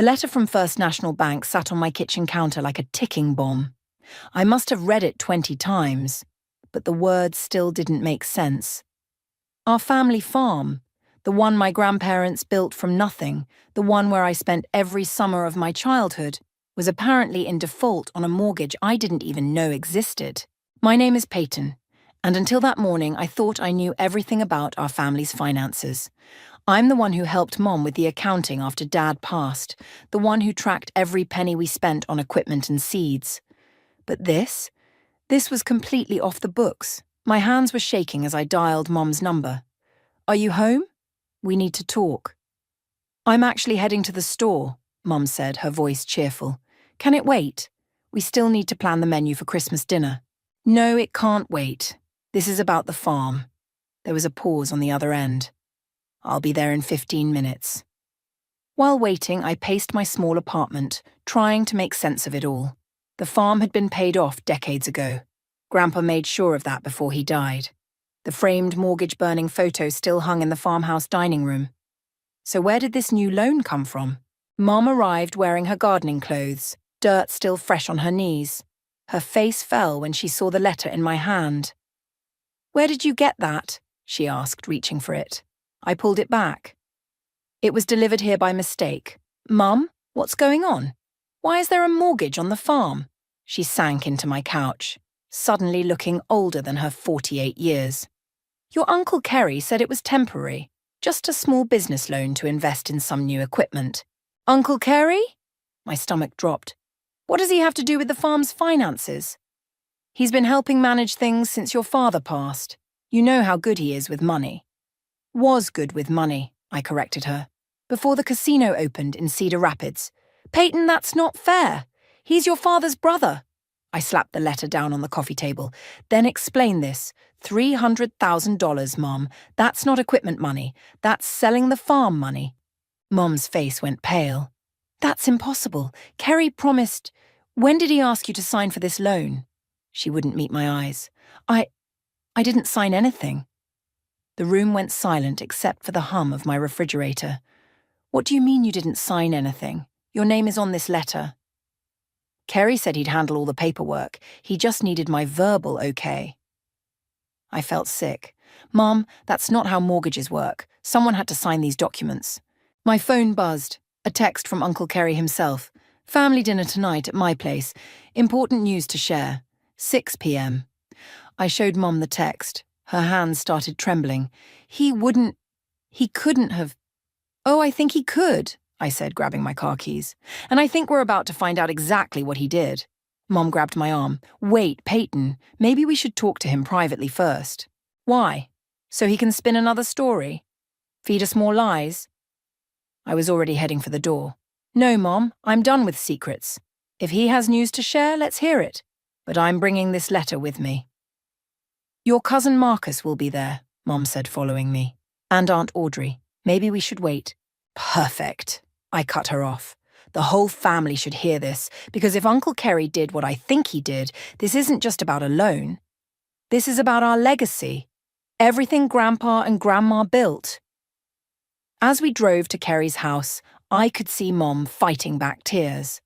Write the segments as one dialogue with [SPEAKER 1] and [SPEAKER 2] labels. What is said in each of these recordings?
[SPEAKER 1] The letter from First National Bank sat on my kitchen counter like a ticking bomb. I must have read it 20 times, but the words still didn't make sense. Our family farm, the one my grandparents built from nothing, the one where I spent every summer of my childhood, was apparently in default on a mortgage I didn't even know existed. My name is Peyton, and until that morning I thought I knew everything about our family's finances. I'm the one who helped Mom with the accounting after Dad passed, the one who tracked every penny we spent on equipment and seeds. But this was completely off the books. My hands were shaking as I dialed Mom's number. "Are you home? We need to talk." "I'm actually heading to the store," Mom said, her voice cheerful. "Can it wait? We still need to plan the menu for Christmas dinner." "No, it can't wait. This is about the farm." There was a pause on the other end. "I'll be there in 15 minutes. While waiting, I paced my small apartment, trying to make sense of it all. The farm had been paid off decades ago. Grandpa made sure of that before he died. The framed mortgage-burning photo still hung in the farmhouse dining room. So where did this new loan come from? Mom arrived wearing her gardening clothes, dirt still fresh on her knees. Her face fell when she saw the letter in my hand. "Where did you get that?" she asked, reaching for it. I pulled it back. "It was delivered here by mistake. Mum, what's going on? Why is there a mortgage on the farm?" She sank into my couch, suddenly looking older than her 48 years. "Your Uncle Kerry said it was temporary, just a small business loan to invest in some new equipment." "Uncle Kerry?" My stomach dropped. "What does he have to do with the farm's finances?" "He's been helping manage things since your father passed. You know how good he is with money." "Was good with money," I corrected her. "Before the casino opened in Cedar Rapids." "Peyton, that's not fair. He's your father's brother." I slapped the letter down on the coffee table. "Then explain this. $300,000, Mom. That's not equipment money. That's selling the farm money." Mom's face went pale. "That's impossible. Kerry promised—" "When did he ask you to sign for this loan?" She wouldn't meet my eyes. I didn't sign anything." The room went silent except for the hum of my refrigerator. "What do you mean you didn't sign anything? Your name is on this letter." "Kerry said he'd handle all the paperwork. He just needed my verbal okay." I felt sick. "Mom, that's not how mortgages work. Someone had to sign these documents." My phone buzzed. A text from Uncle Kerry himself. "Family dinner tonight at my place. Important news to share. 6 p.m. I showed Mom the text. Her hands started trembling. He couldn't have... "Oh, I think he could," I said, grabbing my car keys. "And I think we're about to find out exactly what he did." Mom grabbed my arm. "Wait, Peyton, maybe we should talk to him privately first." "Why? So he can spin another story? Feed us more lies?" I was already heading for the door. "No, Mom, I'm done with secrets. If he has news to share, let's hear it. But I'm bringing this letter with me." "Your cousin Marcus will be there," Mom said, following me. "And Aunt Audrey. Maybe we should wait." "Perfect." I cut her off. "The whole family should hear this, because if Uncle Kerry did what I think he did, this isn't just about a loan. This is about our legacy. Everything Grandpa and Grandma built." As we drove to Kerry's house, I could see Mom fighting back tears.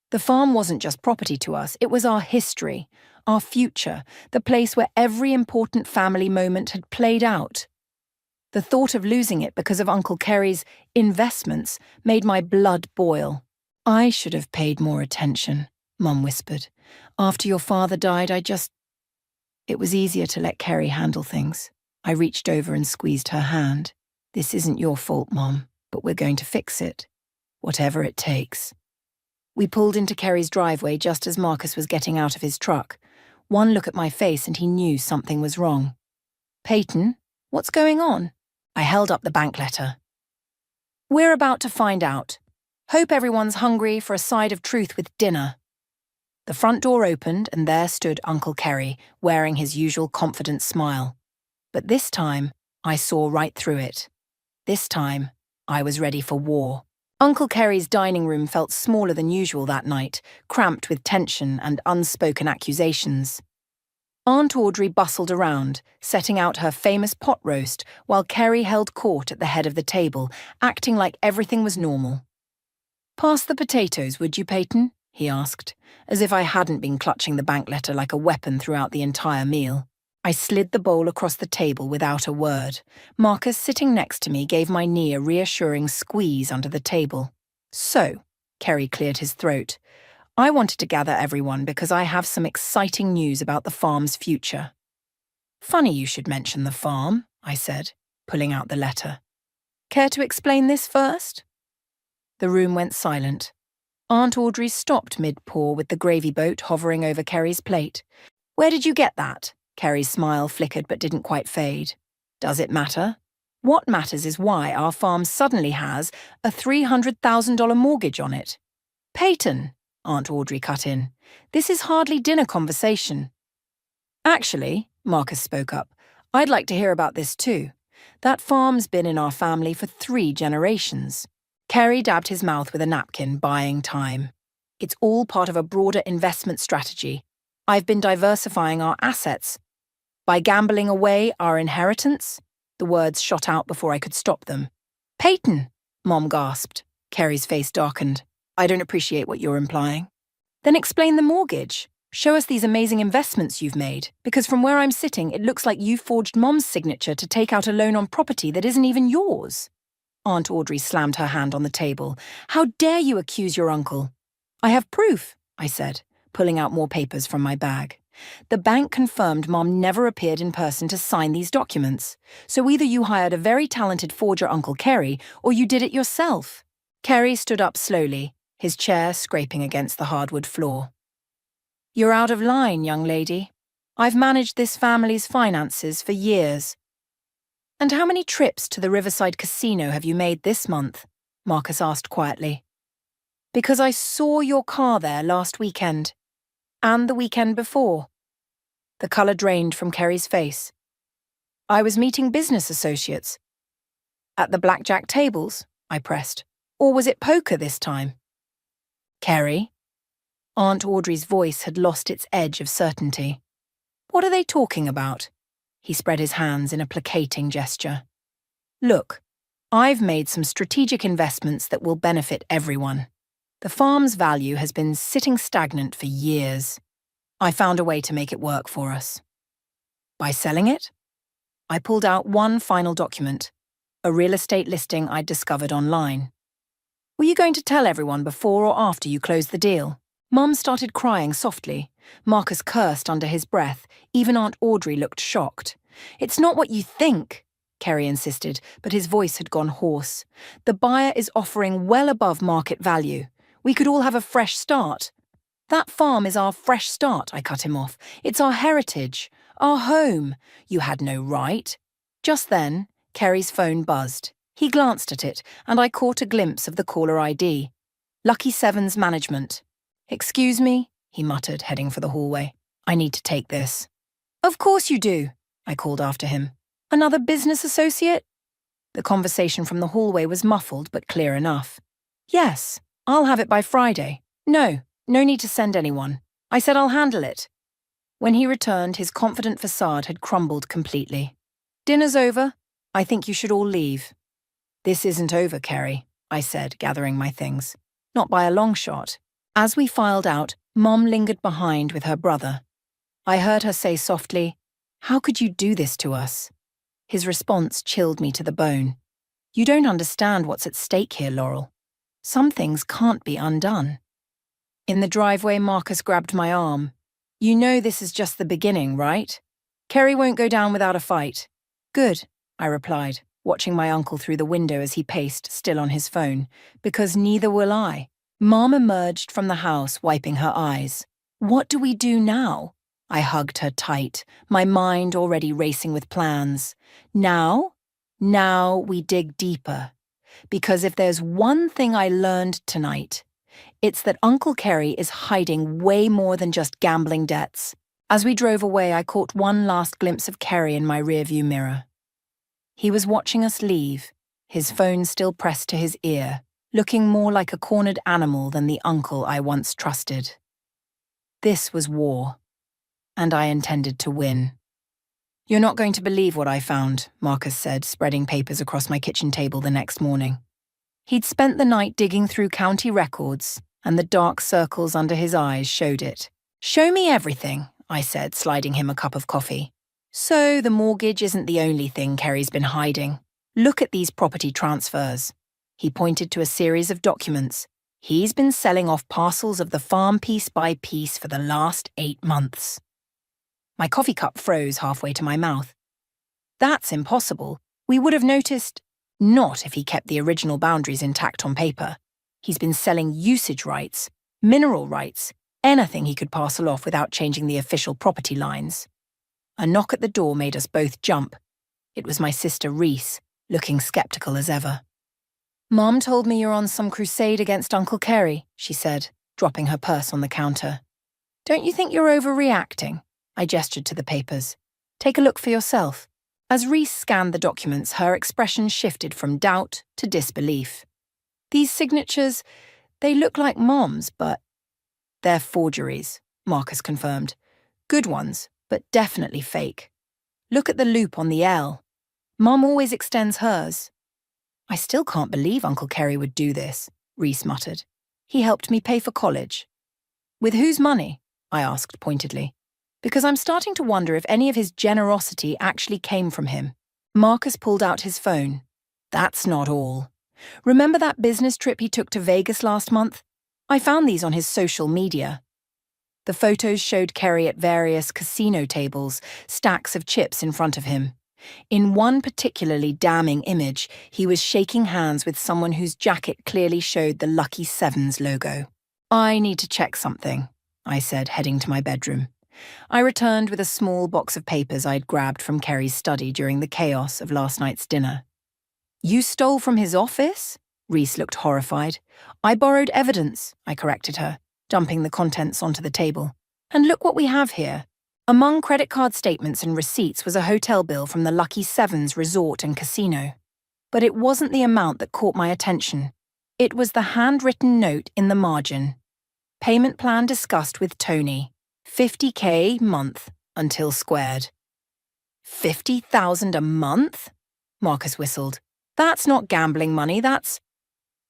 [SPEAKER 1] The farm wasn't just property to us, it was our history, our future, the place where every important family moment had played out. The thought of losing it because of Uncle Kerry's investments made my blood boil. "I should have paid more attention," Mum whispered. "After your father died, It was easier to let Kerry handle things." I reached over and squeezed her hand. "This isn't your fault, Mom, but we're going to fix it. Whatever it takes." We pulled into Kerry's driveway just as Marcus was getting out of his truck. One look at my face and he knew something was wrong. "Peyton, what's going on?" I held up the bank letter. "We're about to find out. Hope everyone's hungry for a side of truth with dinner." The front door opened and there stood Uncle Kerry, wearing his usual confident smile. But this time, I saw right through it. This time, I was ready for war. Uncle Kerry's dining room felt smaller than usual that night, cramped with tension and unspoken accusations. Aunt Audrey bustled around, setting out her famous pot roast, while Kerry held court at the head of the table, acting like everything was normal. Pass the potatoes, would you, Peyton? He asked, as if I hadn't been clutching the bank letter like a weapon throughout the entire meal. I slid the bowl across the table without a word. Marcus, sitting next to me, gave my knee a reassuring squeeze under the table. So, Kerry cleared his throat, I wanted to gather everyone because I have some exciting news about the farm's future. Funny you should mention the farm, I said, pulling out the letter. Care to explain this first? The room went silent. Aunt Audrey stopped mid-pour with the gravy boat hovering over Kerry's plate. Where did you get that? Kerry's smile flickered but didn't quite fade. Does it matter? What matters is why our farm suddenly has a $300,000 mortgage on it. Peyton, Aunt Audrey cut in, this is hardly dinner conversation. Actually, Marcus spoke up, I'd like to hear about this too. That farm's been in our family for 3 generations. Kerry dabbed his mouth with a napkin, buying time. It's all part of a broader investment strategy. I've been diversifying our assets. By gambling away our inheritance? The words shot out before I could stop them. Peyton, Mom gasped. Kerry's face darkened. I don't appreciate what you're implying. Then explain the mortgage. Show us these amazing investments you've made, because from where I'm sitting, it looks like you forged Mom's signature to take out a loan on property that isn't even yours. Aunt Audrey slammed her hand on the table. How dare you accuse your uncle? I have proof, I said, pulling out more papers from my bag. The bank confirmed Mom never appeared in person to sign these documents. So either you hired a very talented forger, Uncle Kerry, or you did it yourself. Kerry stood up slowly, his chair scraping against the hardwood floor. You're out of line, young lady. I've managed this family's finances for years. And how many trips to the Riverside Casino have you made this month? Marcus asked quietly. Because I saw your car there last weekend. And the weekend before. The colour drained from Kerry's face. I was meeting business associates. At the blackjack tables, I pressed. Or was it poker this time? Kerry? Aunt Audrey's voice had lost its edge of certainty. What are they talking about? He spread his hands in a placating gesture. Look, I've made some strategic investments that will benefit everyone. The farm's value has been sitting stagnant for years. I found a way to make it work for us. By selling it? I pulled out one final document, a real estate listing I'd discovered online. Were you going to tell everyone before or after you closed the deal? Mum started crying softly. Marcus cursed under his breath. Even Aunt Audrey looked shocked. It's not what you think, Kerry insisted, but his voice had gone hoarse. The buyer is offering well above market value. We could all have a fresh start. That farm is our fresh start, I cut him off. It's our heritage, our home. You had no right. Just then, Kerry's phone buzzed. He glanced at it, and I caught a glimpse of the caller ID. Lucky Seven's management. Excuse me, he muttered, heading for the hallway. I need to take this. Of course you do, I called after him. Another business associate? The conversation from the hallway was muffled but clear enough. Yes, I'll have it by Friday. No need to send anyone. I said I'll handle it. When he returned, his confident facade had crumbled completely. Dinner's over. I think you should all leave. This isn't over, Kerry, I said, gathering my things. Not by a long shot. As we filed out, Mom lingered behind with her brother. I heard her say softly, How could you do this to us? His response chilled me to the bone. You don't understand what's at stake here, Laurel. Some things can't be undone. In the driveway, Marcus grabbed my arm. You know this is just the beginning, right? Kerry won't go down without a fight. Good, I replied, watching my uncle through the window as he paced, still on his phone, because neither will I. Mom emerged from the house, wiping her eyes. What do we do now? I hugged her tight, my mind already racing with plans. Now? Now we dig deeper. Because if there's one thing I learned tonight, it's that Uncle Kerry is hiding way more than just gambling debts. As we drove away, I caught one last glimpse of Kerry in my rearview mirror. He was watching us leave, his phone still pressed to his ear, looking more like a cornered animal than the uncle I once trusted. This was war, and I intended to win. You're not going to believe what I found, Marcus said, spreading papers across my kitchen table the next morning. He'd spent the night digging through county records, and the dark circles under his eyes showed it. "Show me everything," I said, sliding him a cup of coffee. "So the mortgage isn't the only thing Kerry's been hiding. Look at these property transfers." He pointed to a series of documents. "He's been selling off parcels of the farm piece by piece for the last 8 months. My coffee cup froze halfway to my mouth. "That's impossible. We would have noticed." "Not if he kept the original boundaries intact on paper. He's been selling usage rights, mineral rights, anything he could parcel off without changing the official property lines." A knock at the door made us both jump. It was my sister Reese, looking skeptical as ever. "Mom told me you're on some crusade against Uncle Kerry," she said, dropping her purse on the counter. "Don't you think you're overreacting?" I gestured to the papers. "Take a look for yourself." As Reese scanned the documents, her expression shifted from doubt to disbelief. "These signatures, they look like Mom's, but—" "They're forgeries," Marcus confirmed. "Good ones, but definitely fake. Look at the loop on the L. Mom always extends hers." "I still can't believe Uncle Kerry would do this," Reese muttered. "He helped me pay for college." "With whose money?" I asked pointedly, because I'm starting to wonder if any of his generosity actually came from him. Marcus pulled out his phone. "That's not all. Remember that business trip he took to Vegas last month? I found these on his social media." The photos showed Kerry at various casino tables, stacks of chips in front of him. In one particularly damning image, he was shaking hands with someone whose jacket clearly showed the Lucky Sevens logo. "I need to check something," I said, heading to my bedroom. I returned with a small box of papers I'd grabbed from Kerry's study during the chaos of last night's dinner. "You stole from his office?" Reese looked horrified. "I borrowed evidence," I corrected her, dumping the contents onto the table. "And look what we have here." Among credit card statements and receipts was a hotel bill from the Lucky Sevens resort and casino. But it wasn't the amount that caught my attention. It was the handwritten note in the margin. "Payment plan discussed with Tony. $50K month until squared." $50,000 a month? Marcus whistled. "That's not gambling money, that's—"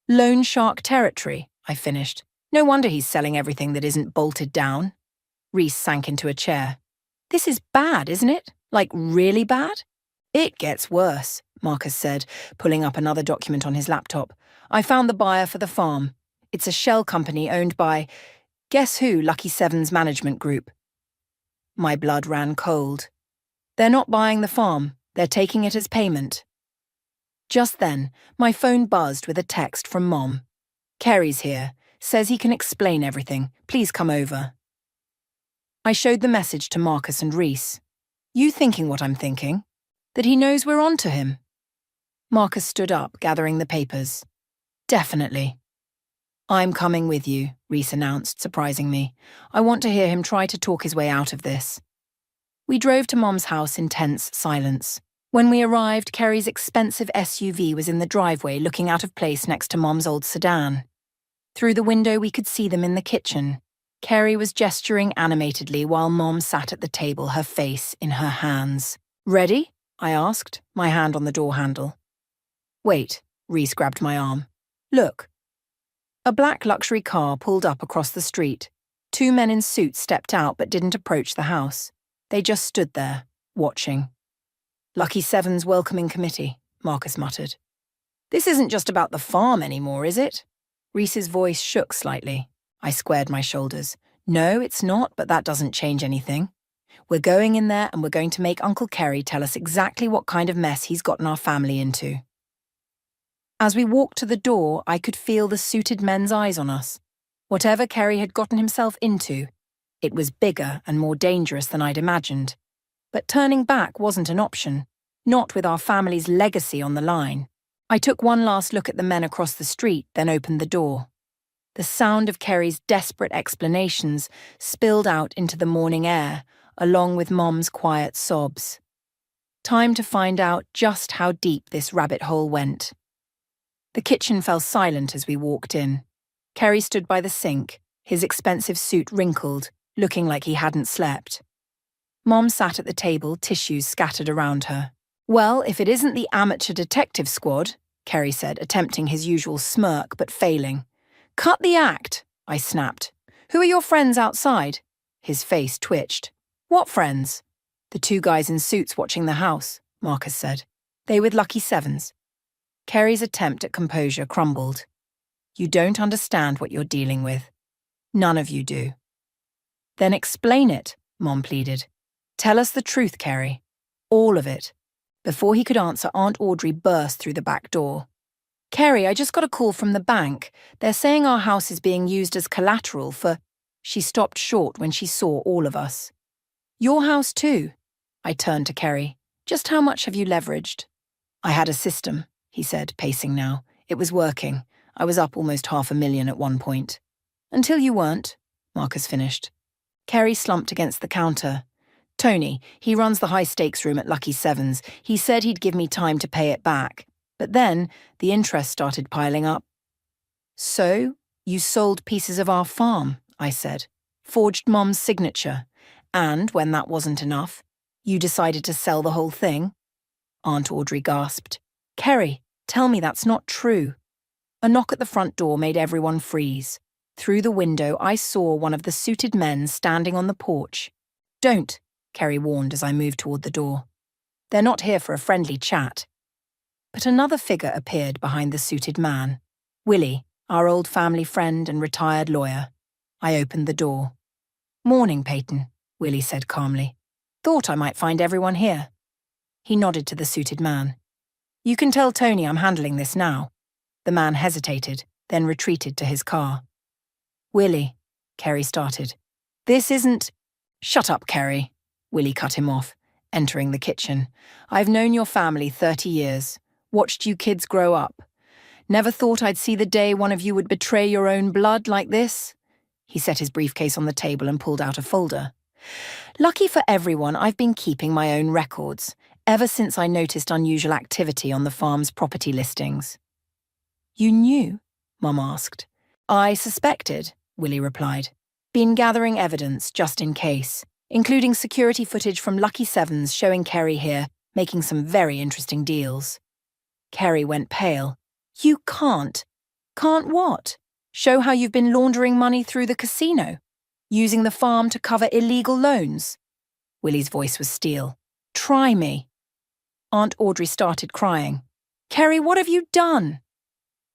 [SPEAKER 1] "Loan shark territory," I finished. "No wonder he's selling everything that isn't bolted down." Reese sank into a chair. "This is bad, isn't it? Like, really bad?" "It gets worse," Marcus said, pulling up another document on his laptop. "I found the buyer for the farm. It's a shell company owned by— guess who, Lucky Sevens Management Group." My blood ran cold. "They're not buying the farm. They're taking it as payment." Just then, my phone buzzed with a text from Mom. "Kerry's here. Says he can explain everything. Please come over." I showed the message to Marcus and Reese. "You thinking what I'm thinking? That he knows we're on to him?" Marcus stood up, gathering the papers. "Definitely." "I'm coming with you," Reese announced, surprising me. "I want to hear him try to talk his way out of this." We drove to Mom's house in tense silence. When we arrived, Kerry's expensive SUV was in the driveway, looking out of place next to Mom's old sedan. Through the window, we could see them in the kitchen. Kerry was gesturing animatedly while Mom sat at the table, her face in her hands. "Ready?" I asked, my hand on the door handle. "Wait," Reese grabbed my arm. "Look." A black luxury car pulled up across the street. 2 men in suits stepped out but didn't approach the house. They just stood there, watching. "Lucky Sevens welcoming committee," Marcus muttered. "This isn't just about the farm anymore, is it?" Reese's voice shook slightly. I squared my shoulders. "No, it's not, but that doesn't change anything. We're going in there and we're going to make Uncle Kerry tell us exactly what kind of mess he's gotten our family into." As we walked to the door, I could feel the suited men's eyes on us. Whatever Kerry had gotten himself into, it was bigger and more dangerous than I'd imagined. But turning back wasn't an option, not with our family's legacy on the line. I took one last look at the men across the street, then opened the door. The sound of Kerry's desperate explanations spilled out into the morning air, along with Mom's quiet sobs. Time to find out just how deep this rabbit hole went. The kitchen fell silent as we walked in. Kerry stood by the sink, his expensive suit wrinkled, looking like he hadn't slept. Mom sat at the table, tissues scattered around her. "Well, if it isn't the amateur detective squad," Kerry said, attempting his usual smirk but failing. Cut the act, I snapped. Who are your friends outside? His face twitched. What friends? The two guys in suits watching the house, Marcus said. They with lucky sevens. Kerry's attempt at composure crumbled. You don't understand what you're dealing with. None of you do. Then explain it, Mom pleaded. Tell us the truth, Kerry. All of it. Before he could answer, Aunt Audrey burst through the back door. Kerry, I just got a call from the bank. They're saying our house is being used as collateral for… She stopped short when she saw all of us. Your house too? I turned to Kerry. Just how much have you leveraged? I had a system, he said, pacing now. It was working. I was up almost $500,000 at one point. Until you weren't, Marcus finished. Kerry slumped against the counter. Tony, he runs the high-stakes room at Lucky Sevens. He said he'd give me time to pay it back. But then, the interest started piling up. So, you sold pieces of our farm, I said. Forged Mom's signature. And, when that wasn't enough, you decided to sell the whole thing? Aunt Audrey gasped. Kerry, tell me that's not true. A knock at the front door made everyone freeze. Through the window, I saw one of the suited men standing on the porch. Don't, Kerry warned as I moved toward the door. They're not here for a friendly chat. But another figure appeared behind the suited man. Willie, our old family friend and retired lawyer. I opened the door. Morning, Peyton, Willie said calmly. Thought I might find everyone here. He nodded to the suited man. You can tell Tony I'm handling this now. The man hesitated, then retreated to his car. Willie, Kerry started. This isn't… Shut up, Kerry, Willie cut him off, entering the kitchen. I've known your family 30 years. Watched you kids grow up. Never thought I'd see the day one of you would betray your own blood like this. He set his briefcase on the table and pulled out a folder. Lucky for everyone, I've been keeping my own records, ever since I noticed unusual activity on the farm's property listings. You knew? Mum asked. I suspected, Willie replied. Been gathering evidence, just in case, including security footage from Lucky Sevens showing Kerry here making some very interesting deals. Kerry went pale. You can't. Can't what? Show how you've been laundering money through the casino? Using the farm to cover illegal loans? Willie's voice was steel. Try me. Aunt Audrey started crying. Kerry, what have you done?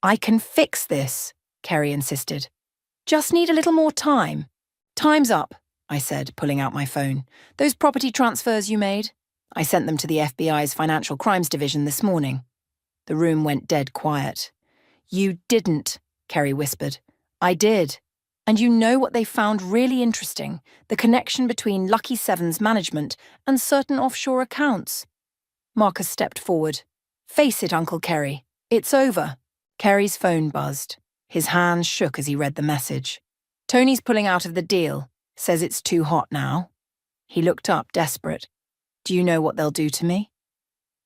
[SPEAKER 1] I can fix this, Kerry insisted. Just need a little more time. Time's up, I said, pulling out my phone. Those property transfers you made? I sent them to the FBI's Financial Crimes Division this morning. The room went dead quiet. You didn't, Kerry whispered. I did. And you know what they found really interesting? The connection between Lucky Sevens management and certain offshore accounts. Marcus stepped forward. Face it, Uncle Kerry. It's over. Kerry's phone buzzed. His hands shook as he read the message. Tony's pulling out of the deal. Says it's too hot now. He looked up, desperate. Do you know what they'll do to me?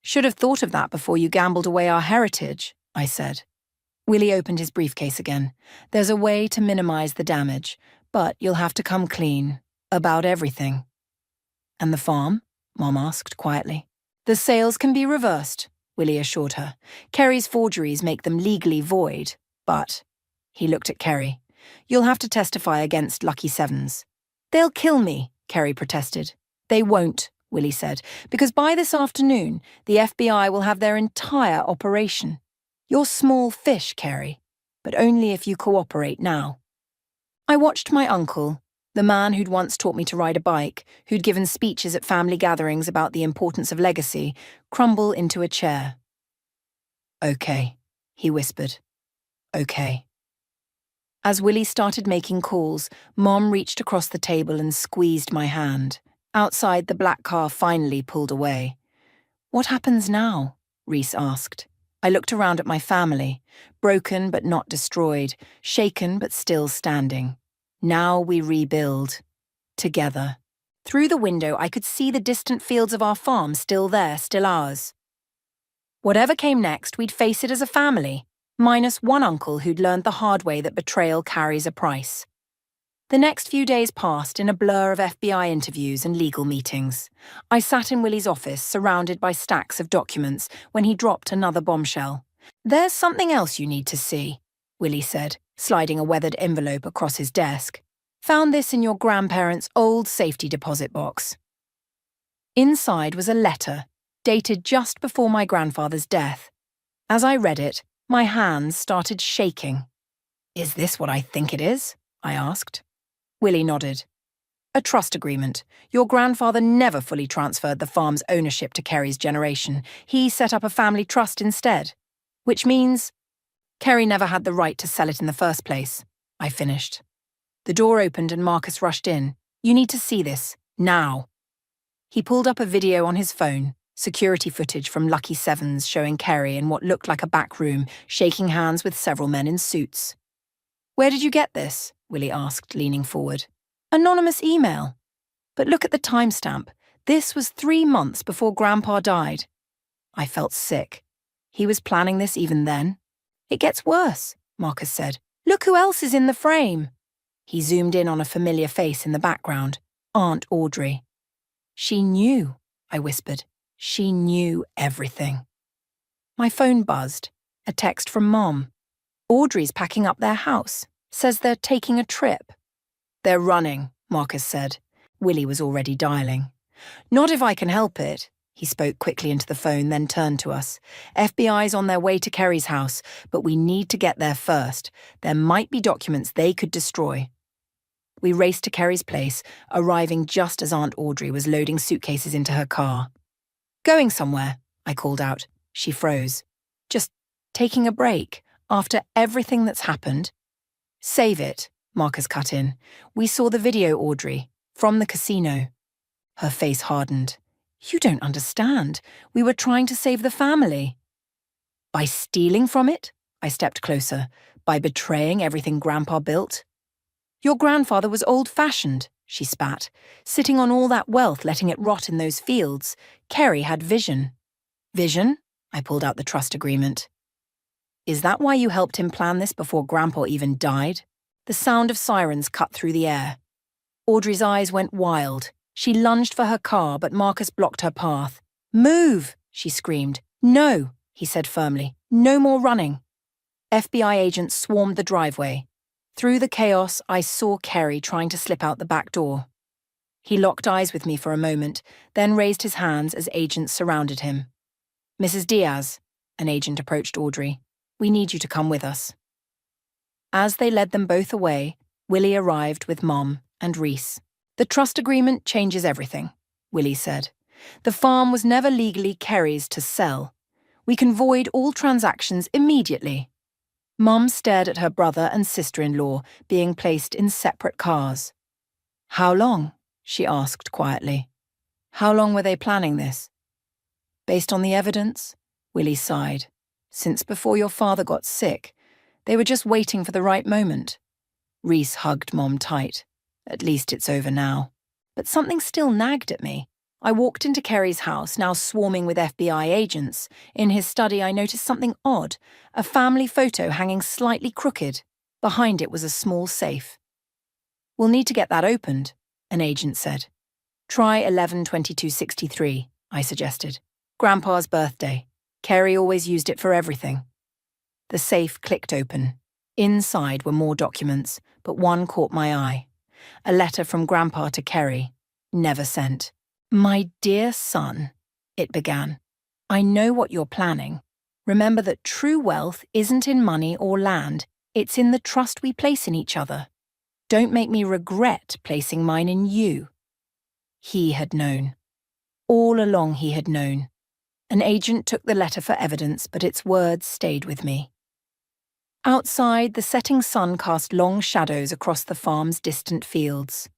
[SPEAKER 1] Should have thought of that before you gambled away our heritage, I said. Willie opened his briefcase again. There's a way to minimize the damage, but you'll have to come clean. About everything. And the farm? Mom asked quietly. The sales can be reversed, Willie assured her. Kerry's forgeries make them legally void, but… He looked at Kerry. You'll have to testify against Lucky Sevens. They'll kill me, Kerry protested. They won't, Willie said, because by this afternoon, the FBI will have their entire operation. You're small fish, Kerry, but only if you cooperate now. I watched my uncle, the man who'd once taught me to ride a bike, who'd given speeches at family gatherings about the importance of legacy, crumble into a chair. Okay, he whispered. Okay. As Willie started making calls, Mom reached across the table and squeezed my hand. Outside, the black car finally pulled away. What happens now? Reese asked. I looked around at my family, broken but not destroyed, shaken but still standing. Now we rebuild. Together. Through the window, I could see the distant fields of our farm still there, still ours. Whatever came next, we'd face it as a family, minus one uncle who'd learned the hard way that betrayal carries a price. The next few days passed in a blur of FBI interviews and legal meetings. I sat in Willie's office, surrounded by stacks of documents, when he dropped another bombshell. There's something else you need to see, Willie said, sliding a weathered envelope across his desk. Found this in your grandparents' old safety deposit box. Inside was a letter, dated just before my grandfather's death. As I read it, my hands started shaking. Is this what I think it is? I asked. Willie nodded. A trust agreement. Your grandfather never fully transferred the farm's ownership to Kerry's generation. He set up a family trust instead. Which means Kerry never had the right to sell it in the first place. I finished. The door opened and Marcus rushed in. You need to see this, now. He pulled up a video on his phone, security footage from Lucky Sevens showing Kerry in what looked like a back room, shaking hands with several men in suits. Where did you get this? Willie asked, leaning forward. Anonymous email. But look at the timestamp. This was 3 months before Grandpa died. I felt sick. He was planning this even then. It gets worse, Marcus said. Look who else is in the frame. He zoomed in on a familiar face in the background, Aunt Audrey. She knew, I whispered. She knew everything. My phone buzzed. A text from Mom. Audrey's packing up their house. Says they're taking a trip. They're running, Marcus said. Willie was already dialing. Not if I can help it. He spoke quickly into the phone, then turned to us. FBI's on their way to Kerry's house, but we need to get there first. There might be documents they could destroy. We raced to Kerry's place, arriving just as Aunt Audrey was loading suitcases into her car. Going somewhere, I called out. She froze. Just taking a break, after everything that's happened. Save it, Marcus cut in. We saw the video, Audrey, from the casino. Her face hardened. You don't understand. We were trying to save the family. By stealing from it? I stepped closer. By betraying everything Grandpa built? Your grandfather was old-fashioned, she spat. Sitting on all that wealth, letting it rot in those fields. Kerry had vision. Vision? I pulled out the trust agreement. Is that why you helped him plan this before Grandpa even died? The sound of sirens cut through the air. Audrey's eyes went wild. She lunged for her car, but Marcus blocked her path. Move, she screamed. No, he said firmly. No more running. FBI agents swarmed the driveway. Through the chaos, I saw Kerry trying to slip out the back door. He locked eyes with me for a moment, then raised his hands as agents surrounded him. Mrs. Diaz, an agent approached Audrey. We need you to come with us. As they led them both away, Willie arrived with Mom and Reese. The trust agreement changes everything, Willie said. The farm was never legally Kerry's to sell. We can void all transactions immediately. Mom stared at her brother and sister-in-law being placed in separate cars. How long? She asked quietly. How long were they planning this? Based on the evidence, Willie sighed. Since before your father got sick, they were just waiting for the right moment. Reese hugged Mom tight. At least it's over now. But something still nagged at me. I walked into Kerry's house, now swarming with FBI agents. In his study, I noticed something odd, a family photo hanging slightly crooked. Behind it was a small safe. We'll need to get that opened, an agent said. Try 11/22/63, I suggested. Grandpa's birthday. Kerry always used it for everything. The safe clicked open. Inside were more documents, but one caught my eye. A letter from Grandpa to Kerry, never sent. My dear son, it began. I know what you're planning. Remember that true wealth isn't in money or land. It's in the trust we place in each other. Don't make me regret placing mine in you. He had known. All along he had known. An agent took the letter for evidence, but its words stayed with me. Outside, the setting sun cast long shadows across the farm's distant fields.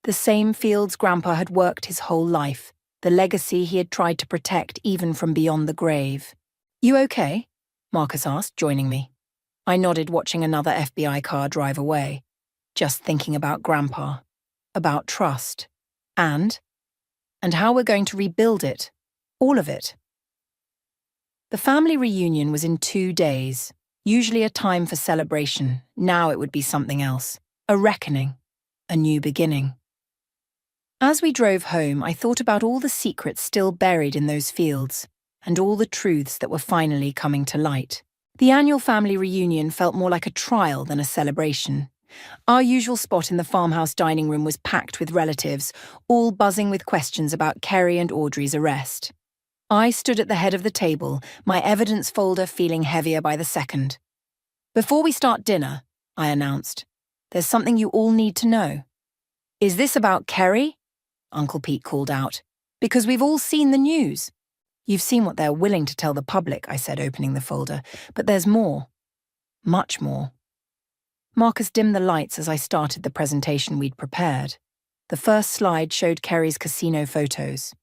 [SPEAKER 1] The same fields Grandpa had worked his whole life, the legacy he had tried to protect even from beyond the grave. You okay? Marcus asked, joining me. I nodded, watching another FBI car drive away, just thinking about Grandpa, about trust, and how we're going to rebuild it, all of it. The family reunion was in 2 days. Usually a time for celebration, now it would be something else. A reckoning, a new beginning. As we drove home, I thought about all the secrets still buried in those fields, and all the truths that were finally coming to light. The annual family reunion felt more like a trial than a celebration. Our usual spot in the farmhouse dining room was packed with relatives, all buzzing with questions about Kerry and Audrey's arrest. I stood at the head of the table, my evidence folder feeling heavier by the second. "Before we start dinner," I announced, "there's something you all need to know." "Is this about Kerry?" Uncle Pete called out. "Because we've all seen the news." "You've seen what they're willing to tell the public," I said, opening the folder. "But there's more. Much more." Marcus dimmed the lights as I started the presentation we'd prepared. The first slide showed Kerry's casino photos.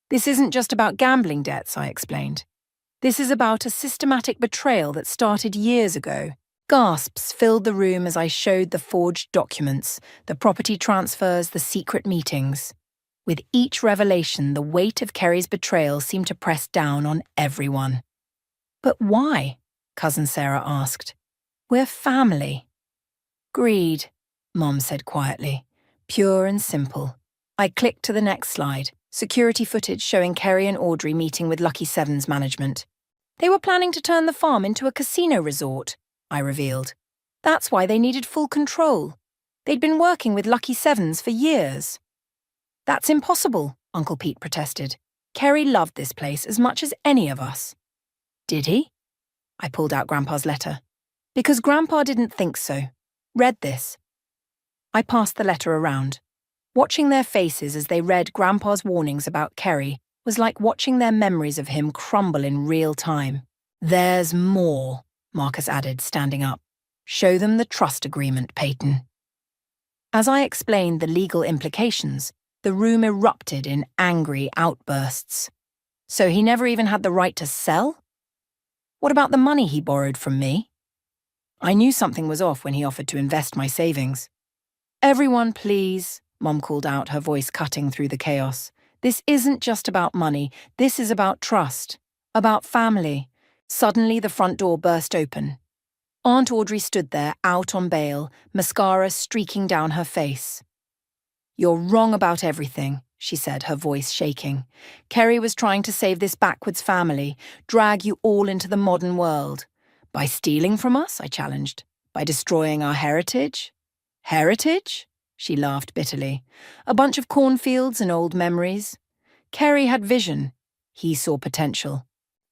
[SPEAKER 1] "This isn't just about gambling debts," I explained. "This is about a systematic betrayal that started years ago." Gasps filled the room as I showed the forged documents, the property transfers, the secret meetings. With each revelation, the weight of Kerry's betrayal seemed to press down on everyone. "But why?" Cousin Sarah asked. "We're family." "Greed," Mom said quietly. "Pure and simple." I clicked to the next slide, security footage showing Kerry and Audrey meeting with Lucky Seven's management. "They were planning to turn the farm into a casino resort," I revealed. "That's why they needed full control. They'd been working with Lucky Sevens for years." "That's impossible," Uncle Pete protested. "Kerry loved this place as much as any of us." "Did he?" I pulled out Grandpa's letter. "Because Grandpa didn't think so. Read this." I passed the letter around. Watching their faces as they read Grandpa's warnings about Kerry was like watching their memories of him crumble in real time. "There's more," Marcus added, standing up. "Show them the trust agreement, Peyton." As I explained the legal implications, the room erupted in angry outbursts. "So he never even had the right to sell? What about the money he borrowed from me?" I knew something was off when he offered to invest my savings. "Everyone, please," Mom called out, her voice cutting through the chaos. "This isn't just about money. This is about trust. About family." Suddenly, the front door burst open. Aunt Audrey stood there, out on bail, mascara streaking down her face. "You're wrong about everything," she said, her voice shaking. "Kerry was trying to save this backwards family, drag you all into the modern world. By stealing from us?" I challenged. "By destroying our heritage?" "Heritage?" She laughed bitterly. "A bunch of cornfields and old memories. Kerry had vision. He saw potential."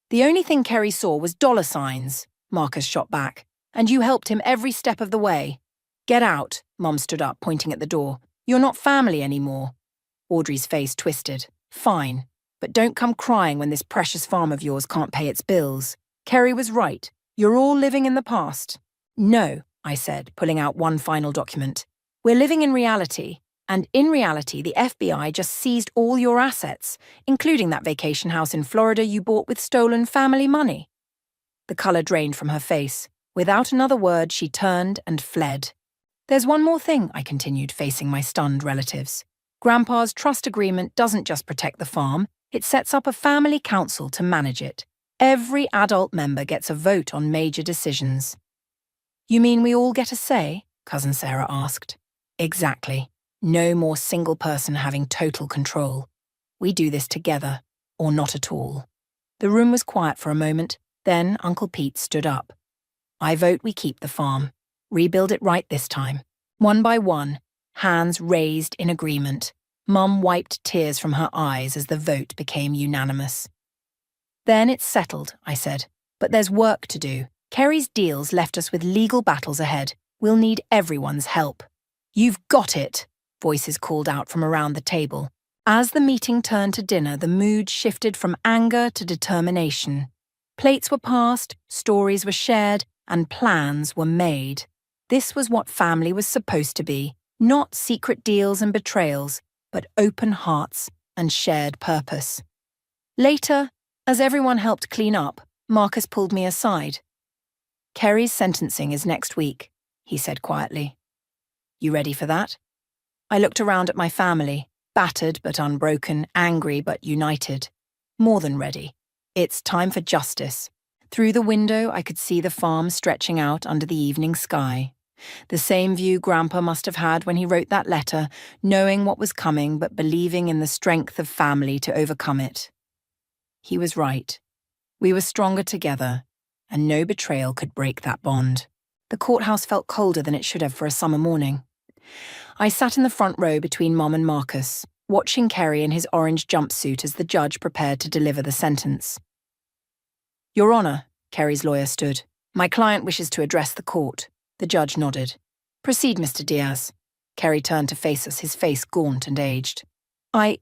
[SPEAKER 1] "The only thing Kerry saw was dollar signs," Marcus shot back. "And you helped him every step of the way." "Get out," Mom stood up, pointing at the door. "You're not family anymore." Audrey's face twisted. "Fine, but don't come crying when this precious farm of yours can't pay its bills. Kerry was right. You're all living in the past." "No," I said, pulling out one final document. "We're living in reality, and in reality the FBI just seized all your assets, including that vacation house in Florida you bought with stolen family money." The colour drained from her face. Without another word, she turned and fled. "There's one more thing," I continued, facing my stunned relatives. "Grandpa's trust agreement doesn't just protect the farm, it sets up a family council to manage it. Every adult member gets a vote on major decisions." "You mean we all get a say?" Cousin Sarah asked. "Exactly. No more single person having total control. We do this together, or not at all." The room was quiet for a moment, then Uncle Pete stood up. "I vote we keep the farm. Rebuild it right this time." One by one, hands raised in agreement. Mum wiped tears from her eyes as the vote became unanimous. "Then it's settled," I said. "But there's work to do. Kerry's deals left us with legal battles ahead. We'll need everyone's help." "You've got it," voices called out from around the table. As the meeting turned to dinner, the mood shifted from anger to determination. Plates were passed, stories were shared, and plans were made. This was what family was supposed to be, not secret deals and betrayals, but open hearts and shared purpose. Later, as everyone helped clean up, Marcus pulled me aside. "Kerry's sentencing is next week," he said quietly. "You ready for that?" I looked around at my family, battered but unbroken, angry but united. More than ready. It's time for justice. Through the window, I could see the farm stretching out under the evening sky. The same view Grandpa must have had when he wrote that letter, knowing what was coming but believing in the strength of family to overcome it. He was right. We were stronger together, and no betrayal could break that bond. The courthouse felt colder than it should have for a summer morning. I sat in the front row between Mom and Marcus, watching Kerry in his orange jumpsuit as the judge prepared to deliver the sentence. Your Honour, Kerry's lawyer stood. My client wishes to address the court. The judge nodded. Proceed, Mr. Diaz. Kerry turned to face us, his face gaunt and aged. I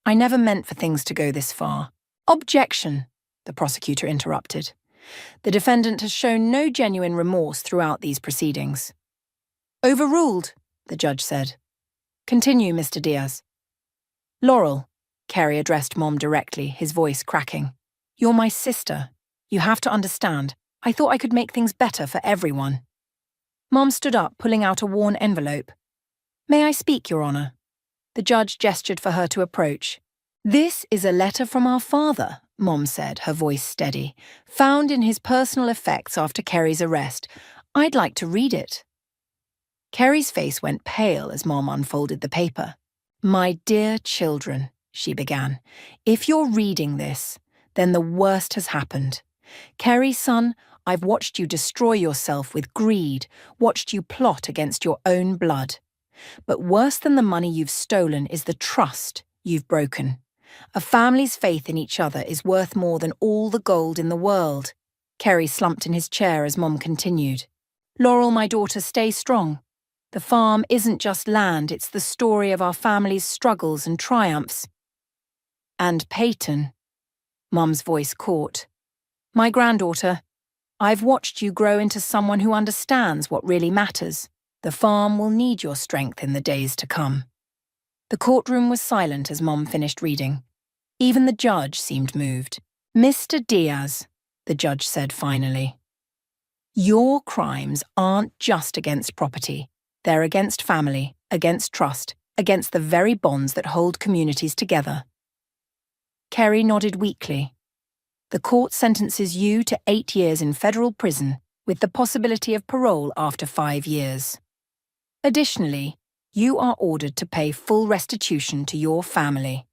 [SPEAKER 1] never meant for things to go this far. Objection, the prosecutor interrupted. The defendant has shown no genuine remorse throughout these proceedings. Overruled, the judge said. Continue, Mr. Diaz. Laurel, Kerry addressed Mom directly, his voice cracking. You're my sister. You have to understand. I thought I could make things better for everyone. Mom stood up, pulling out a worn envelope. May I speak, Your Honour? The judge gestured for her to approach. This is a letter from our father, Mom said, her voice steady, found in his personal effects after Kerry's arrest. I'd like to read it. Kerry's face went pale as Mom unfolded the paper. My dear children, she began, if you're reading this, then the worst has happened. Kerry, son, I've watched you destroy yourself with greed, watched you plot against your own blood. But worse than the money you've stolen is the trust you've broken. A family's faith in each other is worth more than all the gold in the world. Kerry slumped in his chair as Mom continued. Laurel, my daughter, stay strong. The farm isn't just land, it's the story of our family's struggles and triumphs. And Peyton, Mom's voice caught. My granddaughter, I've watched you grow into someone who understands what really matters. The farm will need your strength in the days to come. The courtroom was silent as Mom finished reading. Even the judge seemed moved. Mr. Diaz, the judge said finally, your crimes aren't just against property. They're against family, against trust, against the very bonds that hold communities together. Kerry nodded weakly. The court sentences you to 8 years in federal prison with the possibility of parole after 5 years. Additionally, you are ordered to pay full restitution to your family.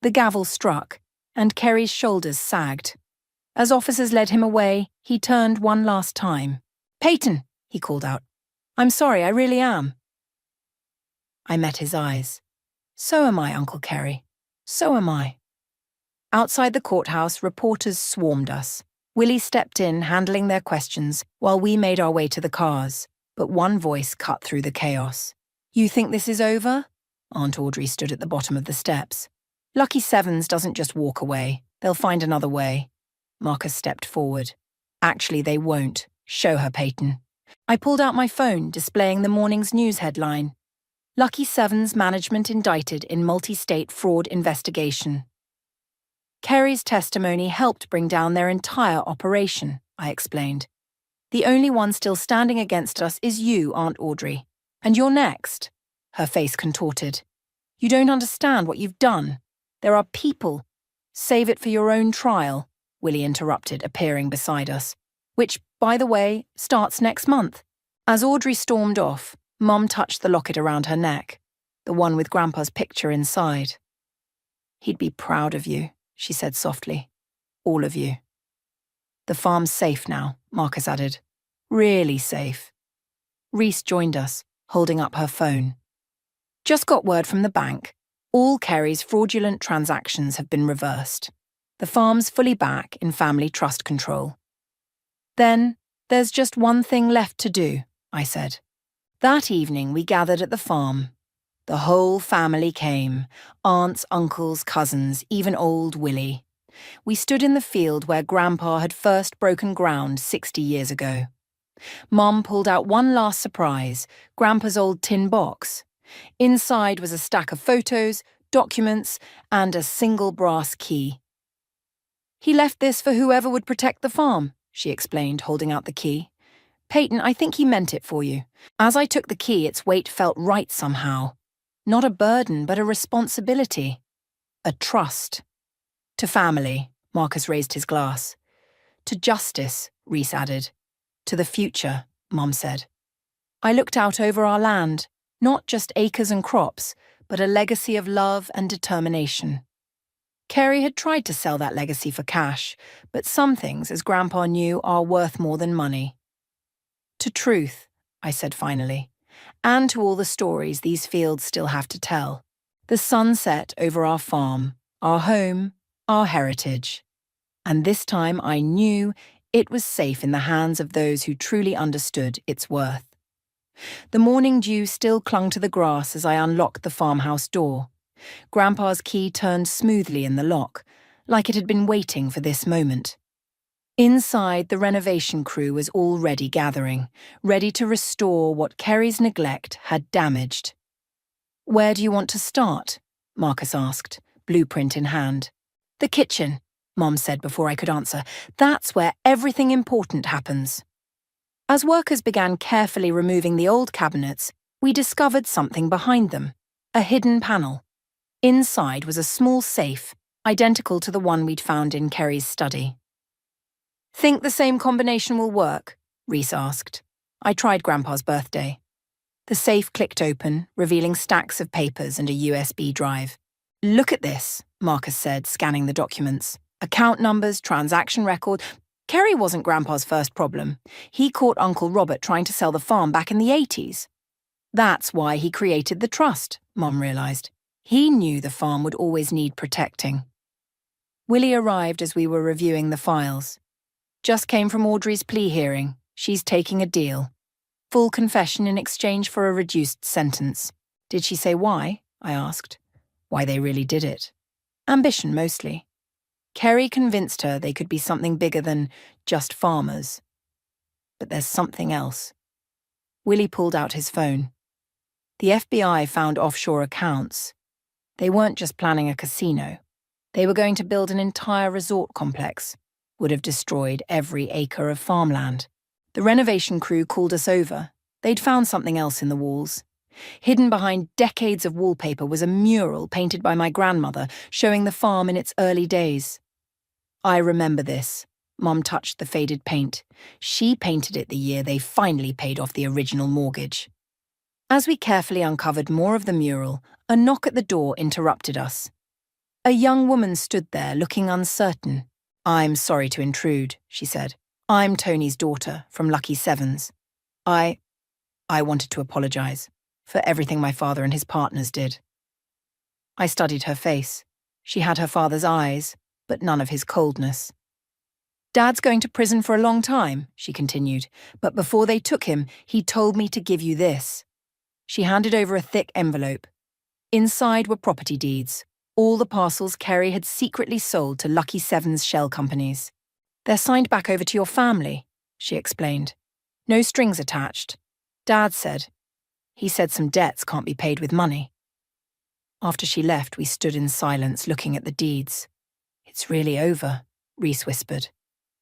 [SPEAKER 1] The gavel struck, and Kerry's shoulders sagged. As officers led him away, he turned one last time. Peyton, he called out. I'm sorry, I really am. I met his eyes. So am I, Uncle Kerry. So am I. Outside the courthouse, reporters swarmed us. Willie stepped in, handling their questions, while we made our way to the cars. But one voice cut through the chaos. You think this is over? Aunt Audrey stood at the bottom of the steps. Lucky Sevens doesn't just walk away. They'll find another way. Marcus stepped forward. Actually, they won't. Show her, Peyton. I pulled out my phone, displaying the morning's news headline. Lucky Sevens management indicted in multi-state fraud investigation. Kerry's testimony helped bring down their entire operation, I explained. The only one still standing against us is you, Aunt Audrey. And you're next. Her face contorted. You don't understand what you've done. There are people. Save it for your own trial, Willie interrupted, appearing beside us. Which, by the way, starts next month. As Audrey stormed off, Mum touched the locket around her neck, the one with Grandpa's picture inside. He'd be proud of you, she said softly. All of you. The farm's safe now, Marcus added. Really safe. Reese joined us, holding up her phone. Just got word from the bank. All Kerry's fraudulent transactions have been reversed. The farm's fully back in family trust control. Then, there's just one thing left to do, I said. That evening we gathered at the farm. The whole family came, aunts, uncles, cousins, even old Willie. We stood in the field where Grandpa had first broken ground 60 years ago. Mom pulled out one last surprise, Grandpa's old tin box. Inside was a stack of photos, documents, and a single brass key. He left this for whoever would protect the farm, she explained, holding out the key. Peyton, I think he meant it for you. As I took the key, its weight felt right somehow. Not a burden, but a responsibility. A trust. To family, Marcus raised his glass. To justice, Reese added. To the future, Mom said. I looked out over our land, not just acres and crops, but a legacy of love and determination. Carrie had tried to sell that legacy for cash, but some things, as Grandpa knew, are worth more than money. To truth, I said finally, and to all the stories these fields still have to tell. The sun set over our farm, our home, our heritage. And this time I knew it was safe in the hands of those who truly understood its worth. The morning dew still clung to the grass as I unlocked the farmhouse door. Grandpa's key turned smoothly in the lock, like it had been waiting for this moment. Inside, the renovation crew was already gathering, ready to restore what Kerry's neglect had damaged. "Where do you want to start?" Marcus asked, blueprint in hand. "The kitchen," Mom said before I could answer. "That's where everything important happens." As workers began carefully removing the old cabinets, we discovered something behind them, a hidden panel. Inside was a small safe, identical to the one we'd found in Kerry's study. "Think the same combination will work?" Reese asked. I tried Grandpa's birthday. The safe clicked open, revealing stacks of papers and a USB drive. "Look at this," Marcus said, scanning the documents. "Account numbers, transaction record." Kerry wasn't Grandpa's first problem. He caught Uncle Robert trying to sell the farm back in the 80s. That's why he created the trust, Mom realized. He knew the farm would always need protecting. Willie arrived as we were reviewing the files. "Just came from Audrey's plea hearing. She's taking a deal. Full confession in exchange for a reduced sentence." "Did she say why?" I asked. "Why they really did it." "Ambition, mostly. Kerry convinced her they could be something bigger than just farmers. But there's something else." Willie pulled out his phone. The FBI found offshore accounts. They weren't just planning a casino. They were going to build an entire resort complex. Would have destroyed every acre of farmland. The renovation crew called us over. They'd found something else in the walls. Hidden behind decades of wallpaper was a mural painted by my grandmother showing the farm in its early days. "I remember this." Mom touched the faded paint. She painted it the year they finally paid off the original mortgage. As we carefully uncovered more of the mural, a knock at the door interrupted us. A young woman stood there looking uncertain. "I'm sorry to intrude," she said. "I'm Tony's daughter from Lucky Sevens. I wanted to apologize for everything my father and his partners did." I studied her face. She had her father's eyes, but none of his coldness. "Dad's going to prison for a long time," she continued, "but before they took him, he told me to give you this." She handed over a thick envelope. Inside were property deeds, all the parcels Kerry had secretly sold to Lucky Sevens shell companies. "They're signed back over to your family," she explained. "No strings attached. Dad said. He said some debts can't be paid with money." After she left, we stood in silence looking at the deeds. "It's really over," Reese whispered.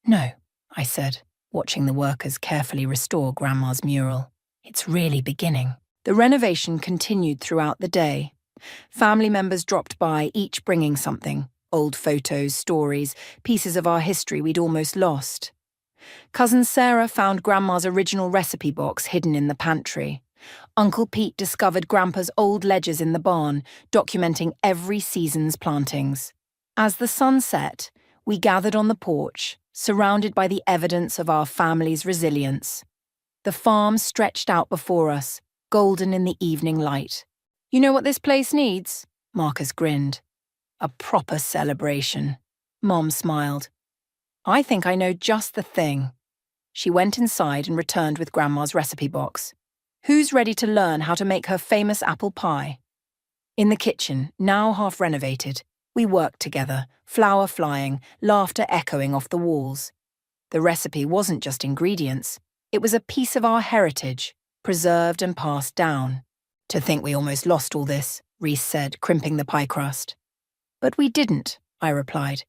[SPEAKER 1] "No," I said, watching the workers carefully restore Grandma's mural. "It's really beginning." The renovation continued throughout the day. Family members dropped by, each bringing something. Old photos, stories, pieces of our history we'd almost lost. Cousin Sarah found Grandma's original recipe box hidden in the pantry. Uncle Pete discovered Grandpa's old ledgers in the barn, documenting every season's plantings. As the sun set, we gathered on the porch, surrounded by the evidence of our family's resilience. The farm stretched out before us, golden in the evening light. "You know what this place needs?" Marcus grinned. "A proper celebration." Mom smiled. "I think I know just the thing." She went inside and returned with Grandma's recipe box. "Who's ready to learn how to make her famous apple pie?" In the kitchen, now half renovated, we worked together, flour flying, laughter echoing off the walls. The recipe wasn't just ingredients, it was a piece of our heritage, preserved and passed down. "To think we almost lost all this," Reese said, crimping the pie crust. "But we didn't," I replied,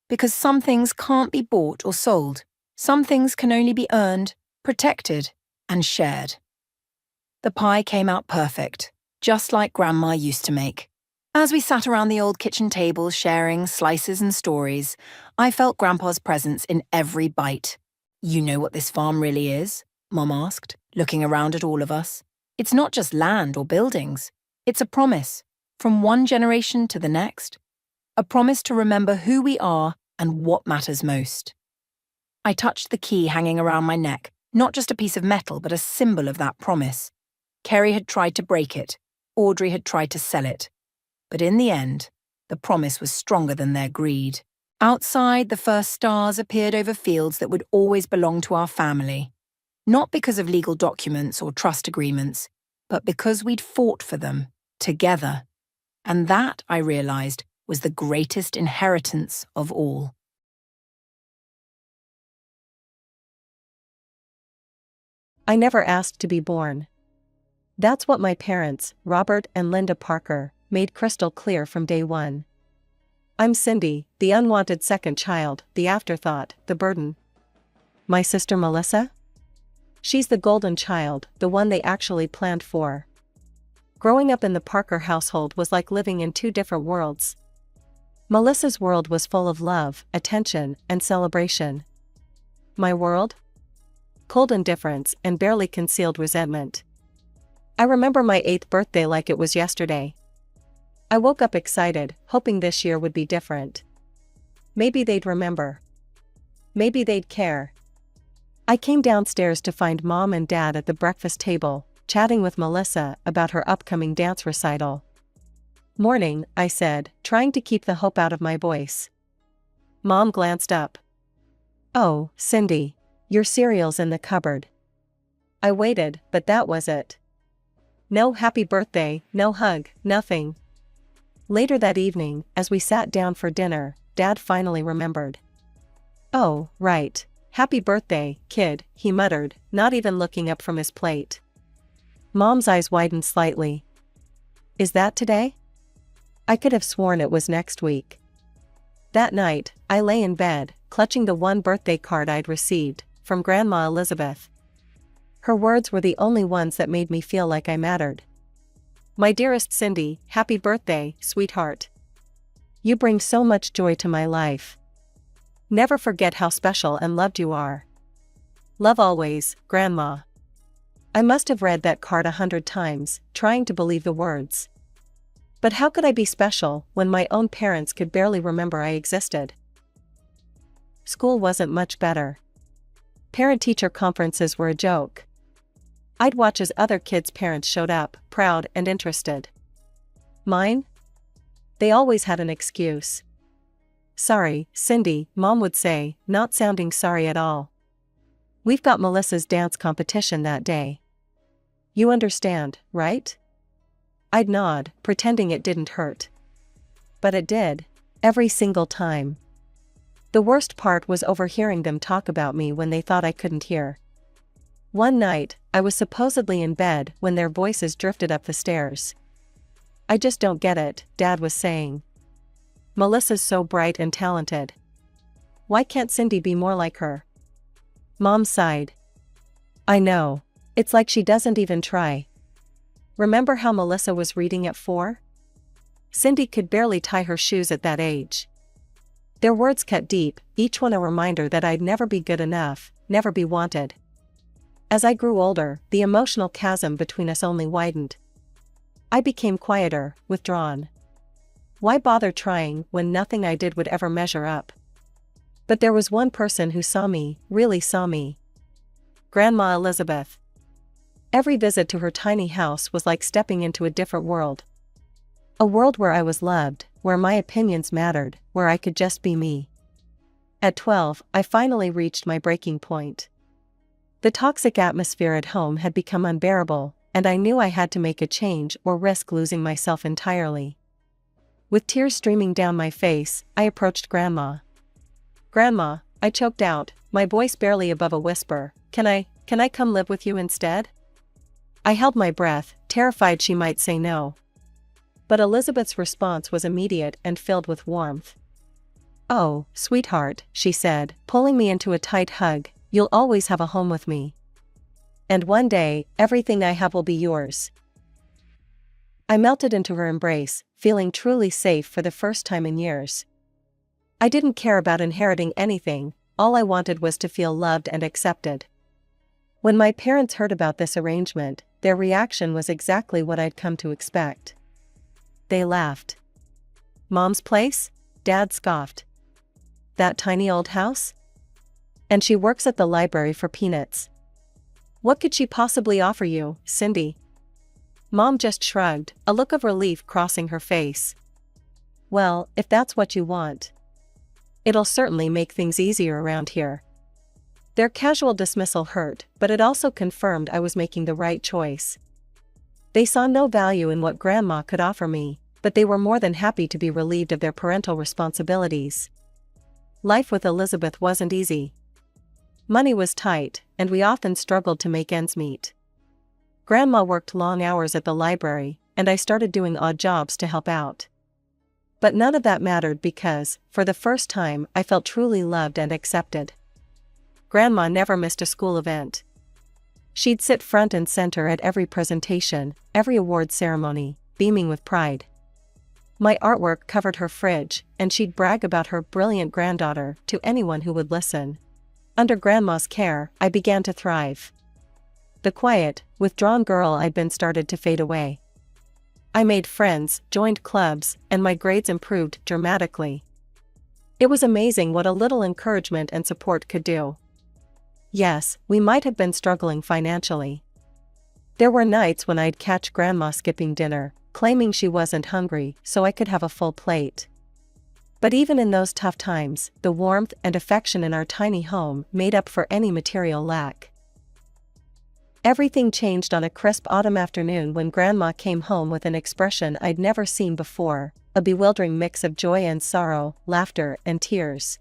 [SPEAKER 1] "because some things can't be bought or sold. Some things can only be earned, protected, and shared." The pie came out perfect, just like Grandma used to make. As we sat around the old kitchen table sharing slices and stories, I felt Grandpa's presence in every bite. "You know what this farm really is?" Mom asked, looking around at all of us. "It's not just land or buildings. It's a promise, from one generation to the next." A promise to remember who we are and what matters most. I touched the key hanging around my neck, not just a piece of metal, but a symbol of that promise. Kerry had tried to break it. Audrey had tried to sell it. But in the end, the promise was stronger than their greed. Outside, the first stars appeared over fields that would always belong to our family. Not because of legal documents or trust agreements, but because we'd fought for them, together. And that, I realized, was the greatest inheritance of all.
[SPEAKER 2] I never asked to be born. That's what my parents, Robert and Linda Parker, made crystal clear from day one. I'm Cindy, the unwanted second child, the afterthought, the burden. My sister Melissa? She's the golden child, the one they actually planned for. Growing up in the Parker household was like living in two different worlds. Melissa's world was full of love, attention, and celebration. My world? Cold indifference and barely concealed resentment. I remember my 8th birthday like it was yesterday. I woke up excited, hoping this year would be different. Maybe they'd remember. Maybe they'd care. I came downstairs to find Mom and Dad at the breakfast table, chatting with Melissa about her upcoming dance recital. Morning, I said, trying to keep the hope out of my voice. Mom glanced up. Oh, Cindy, your cereal's in the cupboard. I waited, but that was it. No happy birthday, no hug, nothing. Later that evening, as we sat down for dinner, Dad finally remembered. Oh, right. Happy birthday, kid, he muttered, not even looking up from his plate. Mom's eyes widened slightly. Is that today? I could have sworn it was next week. That night, I lay in bed, clutching the one birthday card I'd received, from Grandma Elizabeth. Her words were the only ones that made me feel like I mattered. My dearest Cindy, happy birthday, sweetheart. You bring so much joy to my life. Never forget how special and loved you are. Love always, Grandma. I must have read that card 100 times, trying to believe the words. But how could I be special when my own parents could barely remember I existed? School wasn't much better. Parent-teacher conferences were a joke. I'd watch as other kids' parents showed up, proud and interested. Mine? They always had an excuse. Sorry, Cindy, Mom would say, not sounding sorry at all. We've got Melissa's dance competition that day. You understand, right? I'd nod, pretending it didn't hurt. But it did, every single time. The worst part was overhearing them talk about me when they thought I couldn't hear. One night, I was supposedly in bed when their voices drifted up the stairs. I just don't get it, Dad was saying. Melissa's so bright and talented. Why can't Cindy be more like her? Mom sighed. I know. It's like she doesn't even try. Remember how Melissa was reading at 4? Cindy could barely tie her shoes at that age. Their words cut deep, each one a reminder that I'd never be good enough, never be wanted. As I grew older, the emotional chasm between us only widened. I became quieter, withdrawn. Why bother trying when nothing I did would ever measure up? But there was one person who saw me, really saw me. Grandma Elizabeth. Every visit to her tiny house was like stepping into a different world. A world where I was loved, where my opinions mattered, where I could just be me. At 12, I finally reached my breaking point. The toxic atmosphere at home had become unbearable, and I knew I had to make a change or risk losing myself entirely. With tears streaming down my face, I approached Grandma. Grandma, I choked out, my voice barely above a whisper, can I come live with you instead? I held my breath, terrified she might say no. But Elizabeth's response was immediate and filled with warmth. Oh, sweetheart, she said, pulling me into a tight hug, you'll always have a home with me. And one day, everything I have will be yours. I melted into her embrace, feeling truly safe for the first time in years. I didn't care about inheriting anything, all I wanted was to feel loved and accepted. When my parents heard about this arrangement, their reaction was exactly what I'd come to expect. They laughed. Mom's place? Dad scoffed. That tiny old house? And she works at the library for peanuts. What could she possibly offer you, Cindy? Mom just shrugged, a look of relief crossing her face. Well, if that's what you want. It'll certainly make things easier around here. Their casual dismissal hurt, but it also confirmed I was making the right choice. They saw no value in what Grandma could offer me, but they were more than happy to be relieved of their parental responsibilities. Life with Elizabeth wasn't easy. Money was tight, and we often struggled to make ends meet. Grandma worked long hours at the library, and I started doing odd jobs to help out. But none of that mattered because, for the first time, I felt truly loved and accepted. Grandma never missed a school event. She'd sit front and center at every presentation, every award ceremony, beaming with pride. My artwork covered her fridge, and she'd brag about her brilliant granddaughter to anyone who would listen. Under Grandma's care, I began to thrive. The quiet, withdrawn girl I'd been started to fade away. I made friends, joined clubs, and my grades improved dramatically. It was amazing what a little encouragement and support could do. Yes, we might have been struggling financially. There were nights when I'd catch Grandma skipping dinner, claiming she wasn't hungry so I could have a full plate. But even in those tough times, the warmth and affection in our tiny home made up for any material lack. Everything changed on a crisp autumn afternoon when Grandma came home with an expression I'd never seen before, a bewildering mix of joy and sorrow, laughter and tears.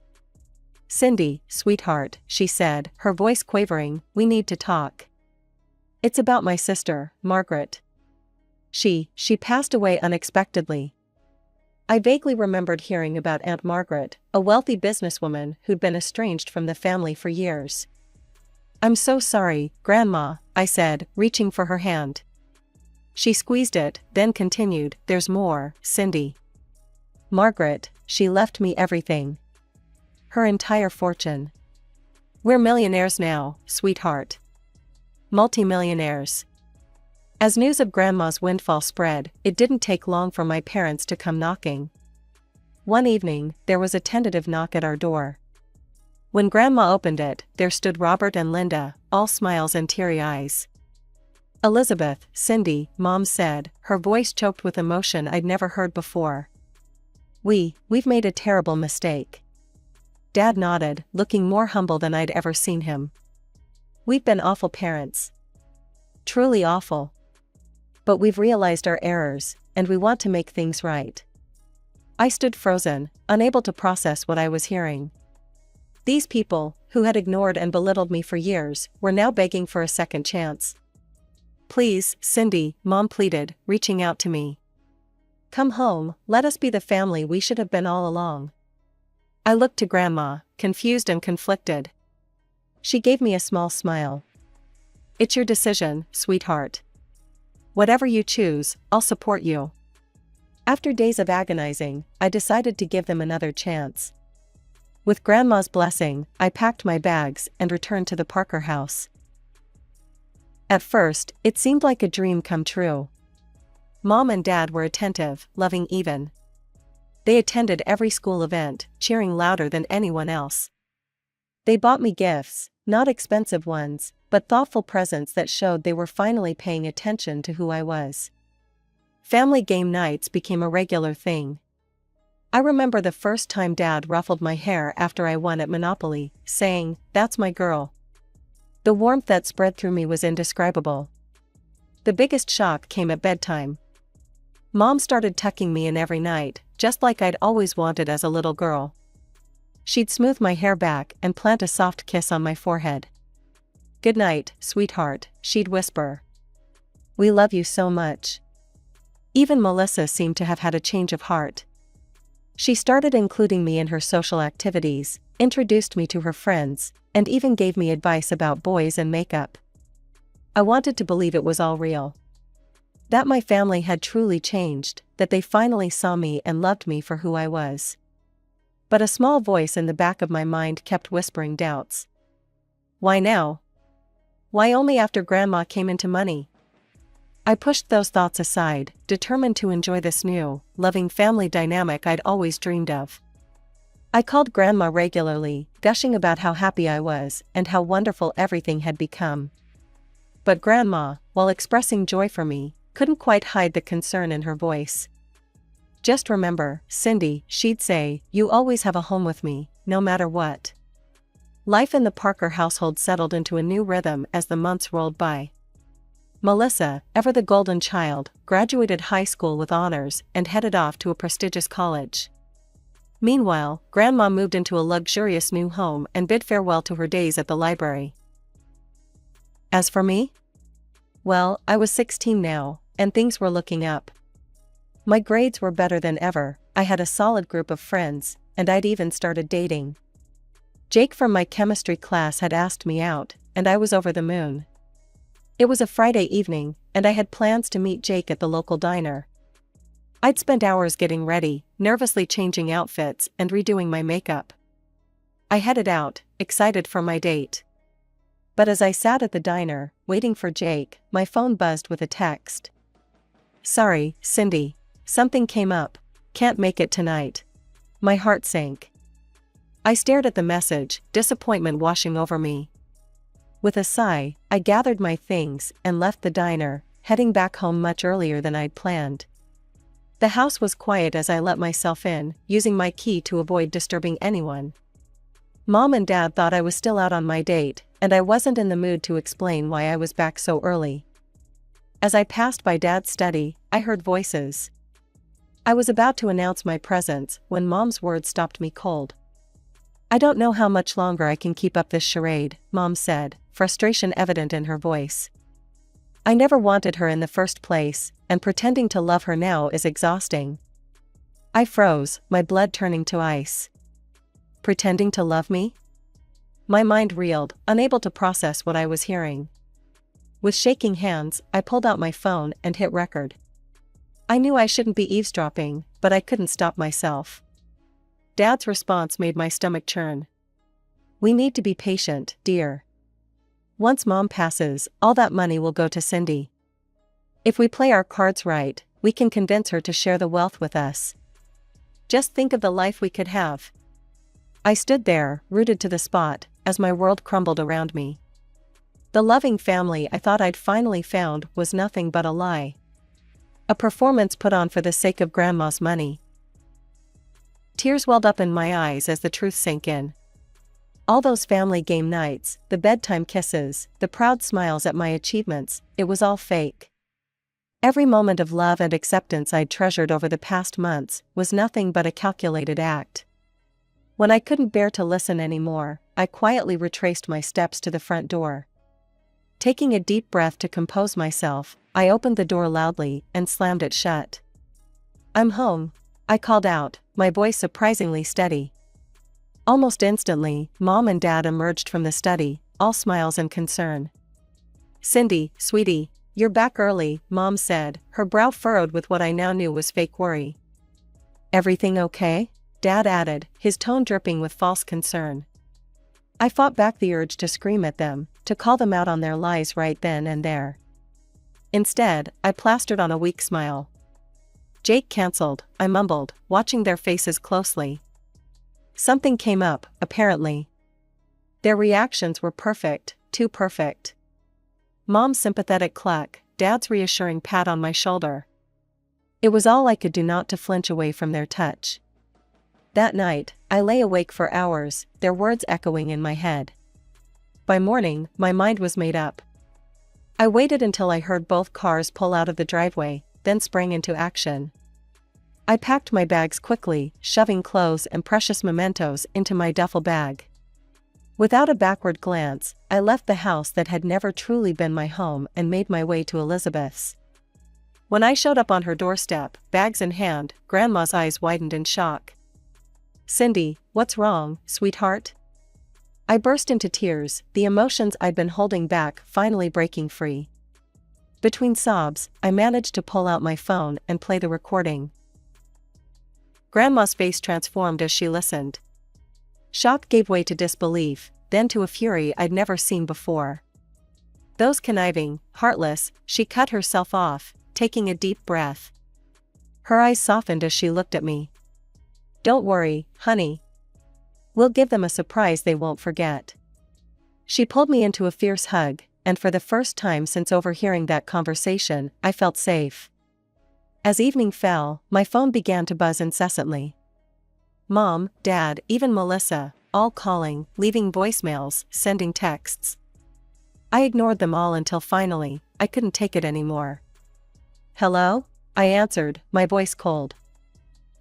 [SPEAKER 2] "Cindy, sweetheart," she said, her voice quavering, "we need to talk. It's about my sister, Margaret. She passed away unexpectedly." I vaguely remembered hearing about Aunt Margaret, a wealthy businesswoman who'd been estranged from the family for years. "I'm so sorry, Grandma," I said, reaching for her hand. She squeezed it, then continued, "There's more, Cindy. Margaret, she left me everything. Her entire fortune. We're millionaires now, sweetheart. Multimillionaires." As news of Grandma's windfall spread, it didn't take long for my parents to come knocking. One evening, there was a tentative knock at our door. When Grandma opened it, there stood Robert and Linda, all smiles and teary eyes. "Elizabeth, Cindy," Mom said, her voice choked with emotion I'd never heard before. We've made a terrible mistake." Dad nodded, looking more humble than I'd ever seen him. "We've been awful parents. Truly awful. But we've realized our errors, and we want to make things right." I stood frozen, unable to process what I was hearing. These people, who had ignored and belittled me for years, were now begging for a second chance. "Please, Cindy," Mom pleaded, reaching out to me. "Come home, let us be the family we should have been all along." I looked to Grandma, confused and conflicted. She gave me a small smile. "It's your decision, sweetheart. Whatever you choose, I'll support you." After days of agonizing, I decided to give them another chance. With Grandma's blessing, I packed my bags and returned to the Parker house. At first, it seemed like a dream come true. Mom and Dad were attentive, loving even. They attended every school event, cheering louder than anyone else. They bought me gifts, not expensive ones, but thoughtful presents that showed they were finally paying attention to who I was. Family game nights became a regular thing. I remember the first time Dad ruffled my hair after I won at Monopoly, saying, "That's my girl." The warmth that spread through me was indescribable. The biggest shock came at bedtime. Mom started tucking me in every night, just like I'd always wanted as a little girl. She'd smooth my hair back and plant a soft kiss on my forehead. "Good night, sweetheart," she'd whisper. "We love you so much." Even Melissa seemed to have had a change of heart. She started including me in her social activities, introduced me to her friends, and even gave me advice about boys and makeup. I wanted to believe it was all real. That my family had truly changed, that they finally saw me and loved me for who I was. But a small voice in the back of my mind kept whispering doubts. Why now? Why only after Grandma came into money? I pushed those thoughts aside, determined to enjoy this new, loving family dynamic I'd always dreamed of. I called Grandma regularly, gushing about how happy I was and how wonderful everything had become. But Grandma, while expressing joy for me, couldn't quite hide the concern in her voice. "Just remember, Cindy," she'd say, "you always have a home with me, no matter what." Life in the Parker household settled into a new rhythm as the months rolled by. Melissa, ever the golden child, graduated high school with honors and headed off to a prestigious college. Meanwhile, Grandma moved into a luxurious new home and bid farewell to her days at the library. As for me? Well, I was 16 now, and things were looking up. My grades were better than ever, I had a solid group of friends, and I'd even started dating. Jake from my chemistry class had asked me out, and I was over the moon. It was a Friday evening, and I had plans to meet Jake at the local diner. I'd spent hours getting ready, nervously changing outfits and redoing my makeup. I headed out, excited for my date. But as I sat at the diner, waiting for Jake, my phone buzzed with a text. "Sorry, Cindy. Something came up. Can't make it tonight." My heart sank. I stared at the message, disappointment washing over me. With a sigh, I gathered my things and left the diner, heading back home much earlier than I'd planned. The house was quiet as I let myself in, using my key to avoid disturbing anyone. Mom and Dad thought I was still out on my date, and I wasn't in the mood to explain why I was back so early. As I passed by Dad's study, I heard voices. I was about to announce my presence when Mom's words stopped me cold. "I don't know how much longer I can keep up this charade," Mom said, frustration evident in her voice. I never wanted her in the first place, and pretending to love her now is exhausting. I froze, my blood turning to ice. Pretending to love me? My mind reeled, unable to process what I was hearing. With shaking hands, I pulled out my phone and hit record. I knew I shouldn't be eavesdropping, but I couldn't stop myself. Dad's response made my stomach churn. "We need to be patient, dear. Once Mom passes, all that money will go to Cindy. If we play our cards right, we can convince her to share the wealth with us. Just think of the life we could have." I stood there, rooted to the spot, as my world crumbled around me. The loving family I thought I'd finally found was nothing but a lie. A performance put on for the sake of Grandma's money. Tears welled up in my eyes as the truth sank in. All those family game nights, the bedtime kisses, the proud smiles at my achievements, it was all fake. Every moment of love and acceptance I'd treasured over the past months was nothing but a calculated act. When I couldn't bear to listen anymore, I quietly retraced my steps to the front door. Taking a deep breath to compose myself, I opened the door loudly and slammed it shut. "I'm home," I called out, my voice surprisingly steady. Almost instantly, Mom and Dad emerged from the study, all smiles and concern. "Cindy, sweetie, you're back early," Mom said, her brow furrowed with what I now knew was fake worry. "Everything okay?" Dad added, his tone dripping with false concern. I fought back the urge to scream at them, to call them out on their lies right then and there. Instead, I plastered on a weak smile. "Jake cancelled," I mumbled, watching their faces closely. Something came up, apparently. Their reactions were perfect, too perfect. Mom's sympathetic cluck, Dad's reassuring pat on my shoulder. It was all I could do not to flinch away from their touch. That night, I lay awake for hours, their words echoing in my head. By morning, my mind was made up. I waited until I heard both cars pull out of the driveway, then sprang into action. I packed my bags quickly, shoving clothes and precious mementos into my duffel bag. Without a backward glance, I left the house that had never truly been my home and made my way to Elizabeth's. When I showed up on her doorstep, bags in hand, Grandma's eyes widened in shock. "Cindy, what's wrong, sweetheart?" I burst into tears, the emotions I'd been holding back finally breaking free. Between sobs, I managed to pull out my phone and play the recording. Grandma's face transformed as she listened. Shock gave way to disbelief, then to a fury I'd never seen before. Those conniving, heartless, she cut herself off, taking a deep breath. Her eyes softened as she looked at me. "Don't worry, honey. We'll give them a surprise they won't forget." She pulled me into a fierce hug, and for the first time since overhearing that conversation, I felt safe. As evening fell, my phone began to buzz incessantly. Mom, Dad, even Melissa, all calling, leaving voicemails, sending texts. I ignored them all until finally, I couldn't take it anymore. "Hello?" I answered, my voice cold.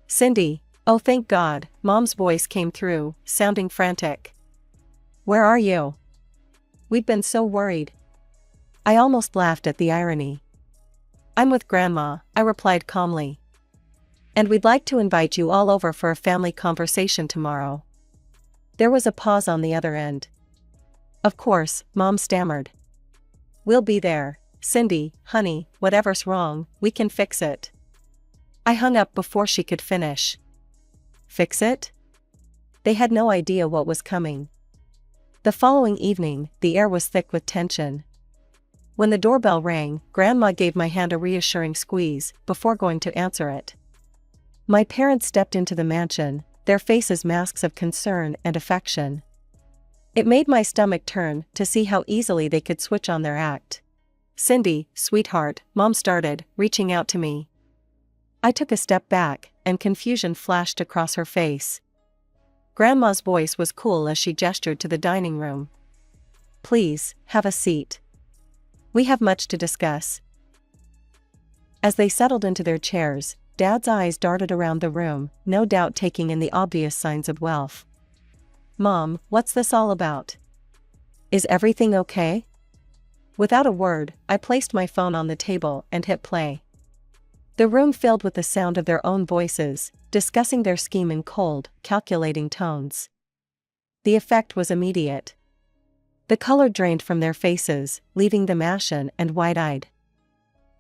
[SPEAKER 2] "Cindy." "Oh, thank God," Mom's voice came through, sounding frantic. "Where are you? We've been so worried." I almost laughed at the irony. "I'm with Grandma," I replied calmly. "And we'd like to invite you all over for a family conversation tomorrow." There was a pause on the other end. "Of course," Mom stammered. "We'll be there, Cindy, honey, whatever's wrong, we can fix it." I hung up before she could finish. Fix it? They had no idea what was coming. The following evening, the air was thick with tension. When the doorbell rang, Grandma gave my hand a reassuring squeeze before going to answer it. My parents stepped into the mansion, their faces masks of concern and affection. It made my stomach turn to see how easily they could switch on their act. "Cindy, sweetheart," Mom started, reaching out to me. I took a step back, and confusion flashed across her face. Grandma's voice was cool as she gestured to the dining room. "Please, have a seat. We have much to discuss." As they settled into their chairs, Dad's eyes darted around the room, no doubt taking in the obvious signs of wealth. "Mom, what's this all about? Is everything okay?" Without a word, I placed my phone on the table and hit play. The room filled with the sound of their own voices, discussing their scheme in cold, calculating tones. The effect was immediate. The color drained from their faces, leaving them ashen and wide-eyed.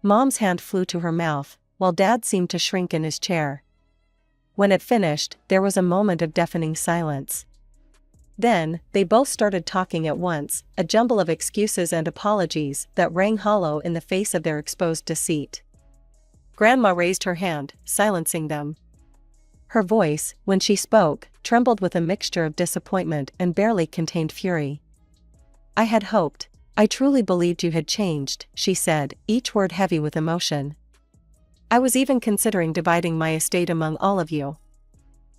[SPEAKER 2] Mom's hand flew to her mouth, while Dad seemed to shrink in his chair. When it finished, there was a moment of deafening silence. Then, they both started talking at once, a jumble of excuses and apologies that rang hollow in the face of their exposed deceit. Grandma raised her hand, silencing them. Her voice, when she spoke, trembled with a mixture of disappointment and barely contained fury. "I had hoped. I truly believed you had changed," she said, each word heavy with emotion. "I was even considering dividing my estate among all of you."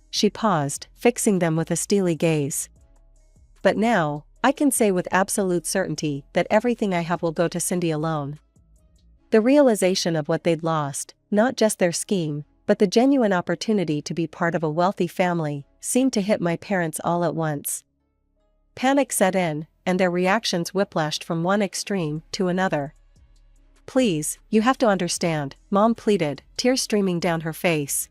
[SPEAKER 2] She paused, fixing them with a steely gaze. "But now, I can say with absolute certainty that everything I have will go to Cindy alone." The realization of what they'd lost, not just their scheme, but the genuine opportunity to be part of a wealthy family, seemed to hit my parents all at once. Panic set in, and their reactions whiplashed from one extreme to another. "Please, you have to understand," Mom pleaded, tears streaming down her face.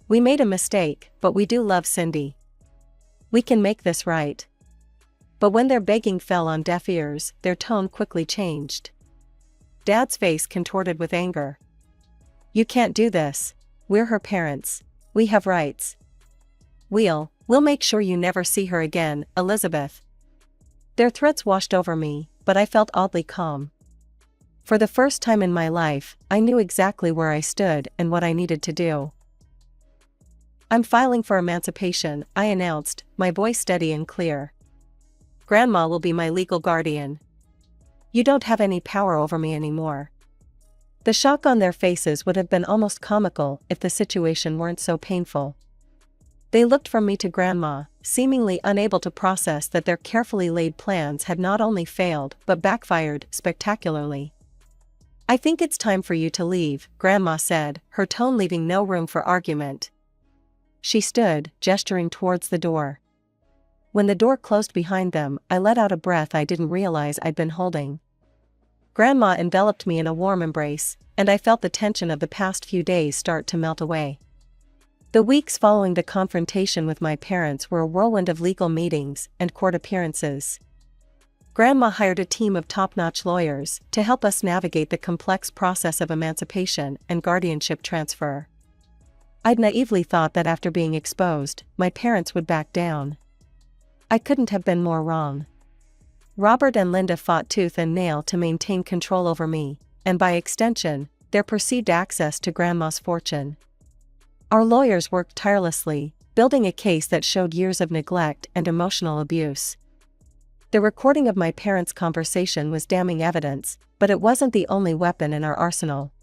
[SPEAKER 2] "We made a mistake, but we do love Cindy. We can make this right." But when their begging fell on deaf ears, their tone quickly changed. Dad's face contorted with anger. "You can't do this. We're her parents. We have rights. We'll make sure you never see her again, Elizabeth." Their threats washed over me, but I felt oddly calm. For the first time in my life, I knew exactly where I stood and what I needed to do. "I'm filing for emancipation," I announced, my voice steady and clear. "Grandma will be my legal guardian. You don't have any power over me anymore." The shock on their faces would have been almost comical if the situation weren't so painful. They looked from me to Grandma, seemingly unable to process that their carefully laid plans had not only failed but backfired spectacularly. "I think it's time for you to leave," Grandma said, her tone leaving no room for argument. She stood, gesturing towards the door. When the door closed behind them, I let out a breath I didn't realize I'd been holding. Grandma enveloped me in a warm embrace, and I felt the tension of the past few days start to melt away. The weeks following the confrontation with my parents were a whirlwind of legal meetings and court appearances. Grandma hired a team of top-notch lawyers to help us navigate the complex process of emancipation and guardianship transfer. I'd naively thought that after being exposed, my parents would back down. I couldn't have been more wrong. Robert and Linda fought tooth and nail to maintain control over me, and by extension, their perceived access to Grandma's fortune. Our lawyers worked tirelessly, building a case that showed years of neglect and emotional abuse. The recording of my parents' conversation was damning evidence, but it wasn't the only weapon in our arsenal.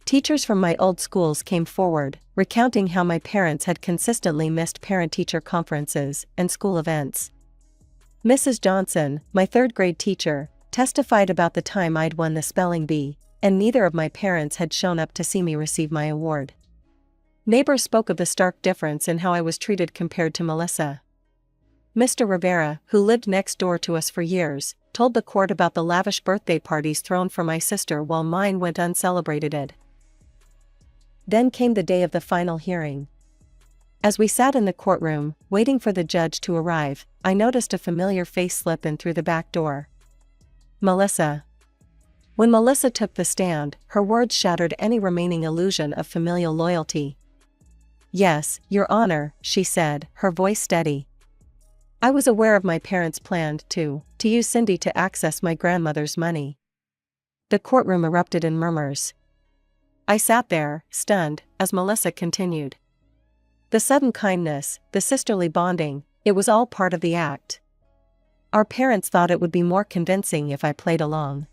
[SPEAKER 2] Teachers from my old schools came forward, recounting how my parents had consistently missed parent-teacher conferences and school events. Mrs. Johnson, my third-grade teacher, testified about the time I'd won the spelling bee, and neither of my parents had shown up to see me receive my award. Neighbors spoke of the stark difference in how I was treated compared to Melissa. Mr. Rivera, who lived next door to us for years, told the court about the lavish birthday parties thrown for my sister while mine went uncelebrated. Then came the day of the final hearing. As we sat in the courtroom, waiting for the judge to arrive, I noticed a familiar face slip in through the back door. Melissa. When Melissa took the stand, her words shattered any remaining illusion of familial loyalty. "Yes, Your Honor," she said, her voice steady. "I was aware of my parents' plan to use Cindy to access my grandmother's money." The courtroom erupted in murmurs. I sat there, stunned, as Melissa continued. The sudden kindness, the sisterly bonding, it was all part of the act. Our parents thought it would be more convincing if I played along.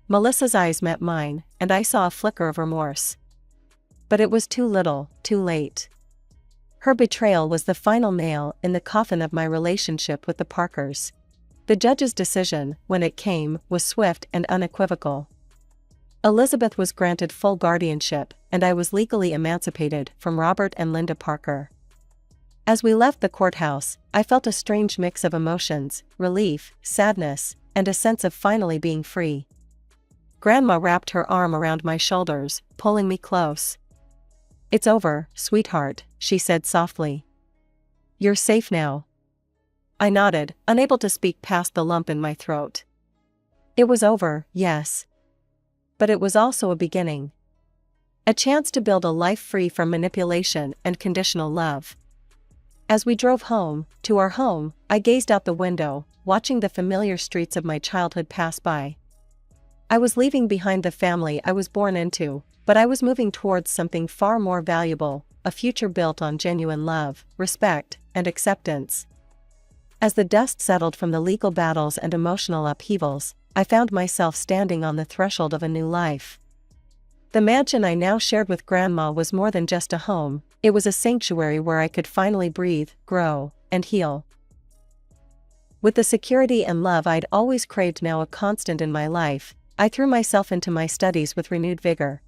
[SPEAKER 2] Melissa's eyes met mine, and I saw a flicker of remorse. But it was too little, too late. Her betrayal was the final nail in the coffin of my relationship with the Parkers. The judge's decision, when it came, was swift and unequivocal. Elizabeth was granted full guardianship, and I was legally emancipated from Robert and Linda Parker. As we left the courthouse, I felt a strange mix of emotions, relief, sadness, and a sense of finally being free. Grandma wrapped her arm around my shoulders, pulling me close. "It's over, sweetheart," she said softly. "You're safe now." I nodded, unable to speak past the lump in my throat. It was over, yes. But it was also a beginning. A chance to build a life free from manipulation and conditional love. As we drove home, to our home, I gazed out the window, watching the familiar streets of my childhood pass by. I was leaving behind the family I was born into, but I was moving towards something far more valuable, a future built on genuine love, respect, and acceptance. As the dust settled from the legal battles and emotional upheavals, I found myself standing on the threshold of a new life. The mansion I now shared with Grandma was more than just a home, it was a sanctuary where I could finally breathe, grow, and heal. With the security and love I'd always craved now a constant in my life, I threw myself into my studies with renewed vigor.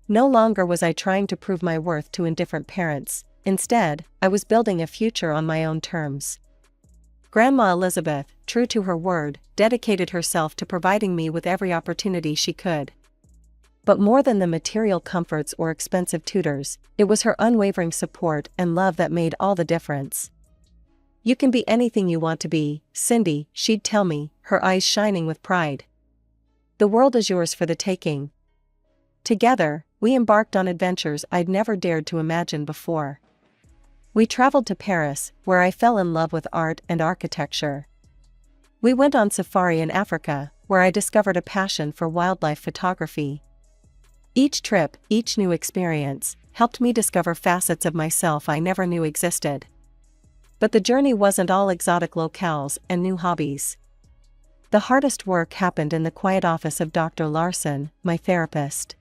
[SPEAKER 2] No longer was I trying to prove my worth to indifferent parents, instead, I was building a future on my own terms. Grandma Elizabeth, true to her word, dedicated herself to providing me with every opportunity she could. But more than the material comforts or expensive tutors, it was her unwavering support and love that made all the difference. "You can be anything you want to be, Cindy," she'd tell me, her eyes shining with pride. "The world is yours for the taking." Together, we embarked on adventures I'd never dared to imagine before. We traveled to Paris, where I fell in love with art and architecture. We went on safari in Africa, where I discovered a passion for wildlife photography. Each trip, each new experience, helped me discover facets of myself I never knew existed. But the journey wasn't all exotic locales and new hobbies. The hardest work happened in the quiet office of Dr. Larson, my therapist.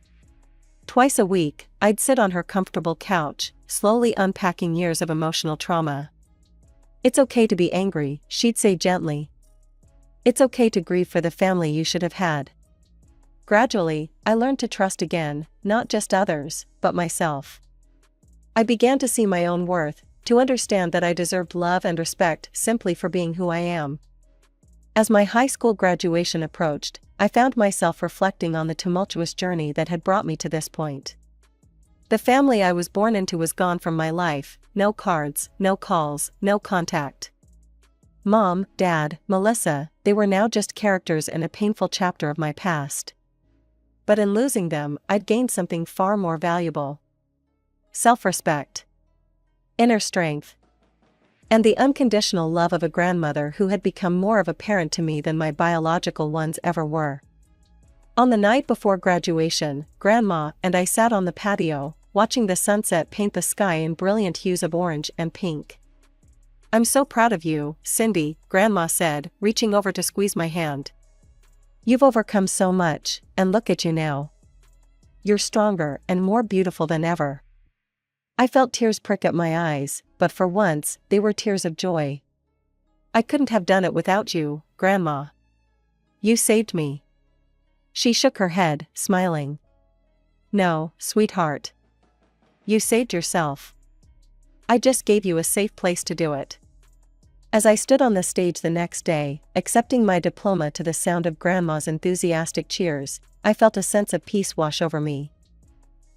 [SPEAKER 2] Twice a week, I'd sit on her comfortable couch, slowly unpacking years of emotional trauma. "It's okay to be angry," she'd say gently. "It's okay to grieve for the family you should have had." Gradually, I learned to trust again, not just others, but myself. I began to see my own worth, to understand that I deserved love and respect simply for being who I am. As my high school graduation approached, I found myself reflecting on the tumultuous journey that had brought me to this point. The family I was born into was gone from my life, no cards, no calls, no contact. Mom, Dad, Melissa, they were now just characters in a painful chapter of my past. But in losing them, I'd gained something far more valuable. Self-respect, inner strength, and the unconditional love of a grandmother who had become more of a parent to me than my biological ones ever were. On the night before graduation, Grandma and I sat on the patio, watching the sunset paint the sky in brilliant hues of orange and pink. "I'm so proud of you, Cindy," Grandma said, reaching over to squeeze my hand. "You've overcome so much, and look at you now. You're stronger and more beautiful than ever." I felt tears prick at my eyes, but for once, they were tears of joy. "I couldn't have done it without you, Grandma. You saved me." She shook her head, smiling. "No, sweetheart. You saved yourself. I just gave you a safe place to do it." As I stood on the stage the next day, accepting my diploma to the sound of Grandma's enthusiastic cheers, I felt a sense of peace wash over me.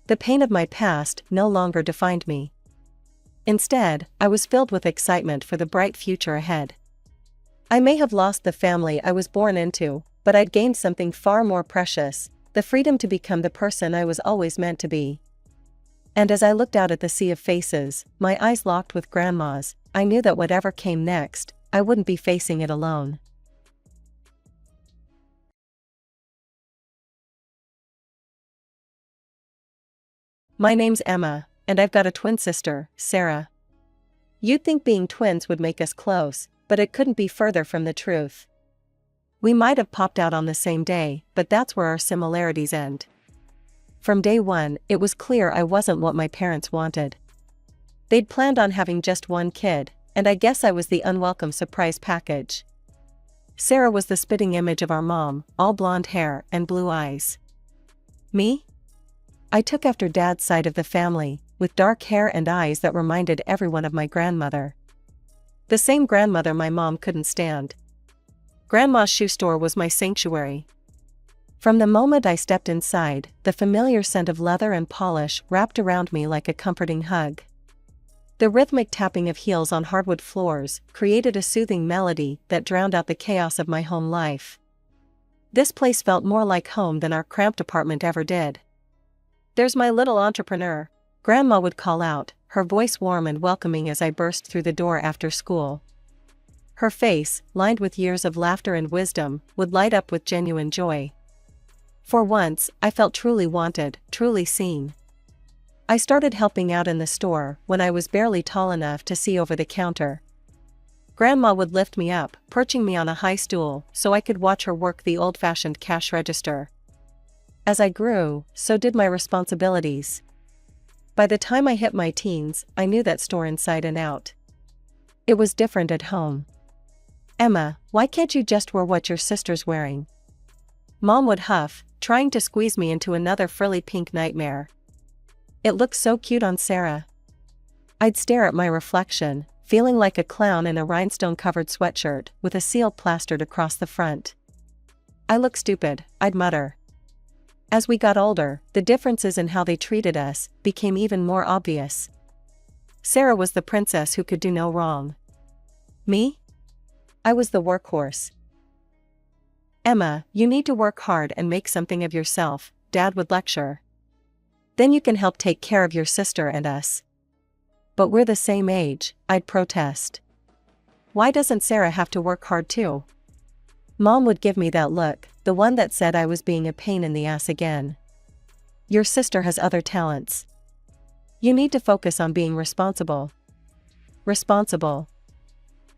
[SPEAKER 2] The pain of my past no longer defined me. Instead, I was filled with excitement for the bright future ahead. I may have lost the family I was born into, but I'd gained something far more precious, the freedom to become the person I was always meant to be. And as I looked out at the sea of faces, my eyes locked with Grandma's, I knew that whatever came next, I wouldn't be facing it alone. My name's Emma, and I've got a twin sister, Sarah. You'd think being twins would make us close, but it couldn't be further from the truth. We might have popped out on the same day, but that's where our similarities end. From day one, it was clear I wasn't what my parents wanted. They'd planned on having just one kid, and I guess I was the unwelcome surprise package. Sarah was the spitting image of our mom, all blonde hair and blue eyes. Me? I took after Dad's side of the family, with dark hair and eyes that reminded everyone of my grandmother. The same grandmother my mom couldn't stand. Grandma's shoe store was my sanctuary. From the moment I stepped inside, the familiar scent of leather and polish wrapped around me like a comforting hug. The rhythmic tapping of heels on hardwood floors created a soothing melody that drowned out the chaos of my home life. This place felt more like home than our cramped apartment ever did. "There's my little entrepreneur," Grandma would call out, her voice warm and welcoming as I burst through the door after school. Her face, lined with years of laughter and wisdom, would light up with genuine joy. For once, I felt truly wanted, truly seen. I started helping out in the store when I was barely tall enough to see over the counter. Grandma would lift me up, perching me on a high stool so I could watch her work the old-fashioned cash register. As I grew, so did my responsibilities. By the time I hit my teens, I knew that store inside and out. It was different at home. "Emma, why can't you just wear what your sister's wearing?" Mom would huff, trying to squeeze me into another frilly pink nightmare. "It looks so cute on Sarah." I'd stare at my reflection, feeling like a clown in a rhinestone-covered sweatshirt with a seal plastered across the front. "I look stupid," I'd mutter. As we got older, the differences in how they treated us became even more obvious. Sarah was the princess who could do no wrong. Me? I was the workhorse. "Emma, you need to work hard and make something of yourself," Dad would lecture. "Then you can help take care of your sister and us." "But we're the same age," I'd protest. "Why doesn't Sarah have to work hard too?" Mom would give me that look, the one that said I was being a pain in the ass again. "Your sister has other talents. You need to focus on being responsible." Responsible.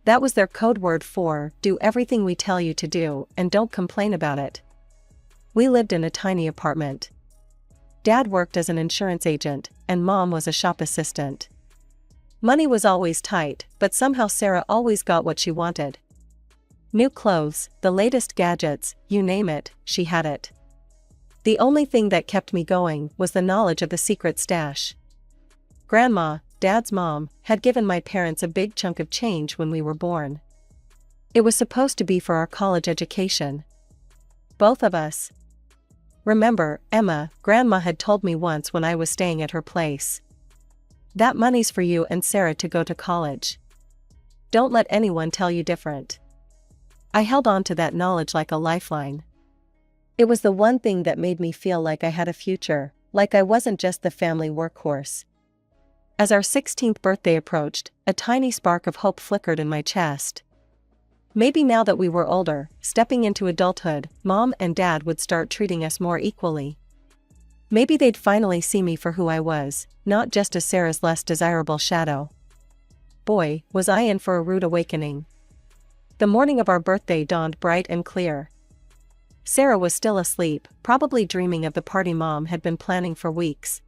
[SPEAKER 2] That was their code word for, do everything we tell you to do, and don't complain about it. We lived in a tiny apartment. Dad worked as an insurance agent, and Mom was a shop assistant. Money was always tight, but somehow Sarah always got what she wanted. New clothes, the latest gadgets, you name it, she had it. The only thing that kept me going was the knowledge of the secret stash. Grandma, Dad's mom, had given my parents a big chunk of change when we were born. It was supposed to be for our college education. Both of us. "Remember, Emma," Grandma had told me once when I was staying at her place. "That money's for you and Sarah to go to college. Don't let anyone tell you different." I held on to that knowledge like a lifeline. It was the one thing that made me feel like I had a future, like I wasn't just the family workhorse. As our 16th birthday approached, a tiny spark of hope flickered in my chest. Maybe now that we were older, stepping into adulthood, Mom and Dad would start treating us more equally. Maybe they'd finally see me for who I was, not just as Sarah's less desirable shadow. Boy, was I in for a rude awakening. The morning of our birthday dawned bright and clear. Sarah was still asleep, probably dreaming of the party Mom had been planning for weeks.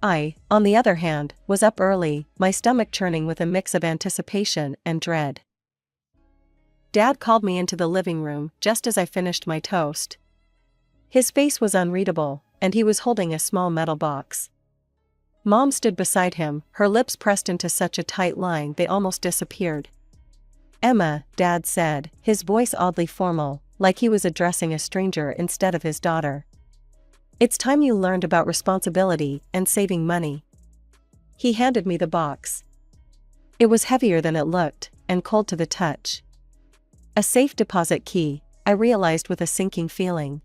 [SPEAKER 2] I, on the other hand, was up early, my stomach churning with a mix of anticipation and dread. Dad called me into the living room just as I finished my toast. His face was unreadable, and he was holding a small metal box. Mom stood beside him, her lips pressed into such a tight line they almost disappeared. "Emma," Dad said, his voice oddly formal, like he was addressing a stranger instead of his daughter. "It's time you learned about responsibility and saving money." He handed me the box. It was heavier than it looked, and cold to the touch. A safe deposit key, I realized with a sinking feeling.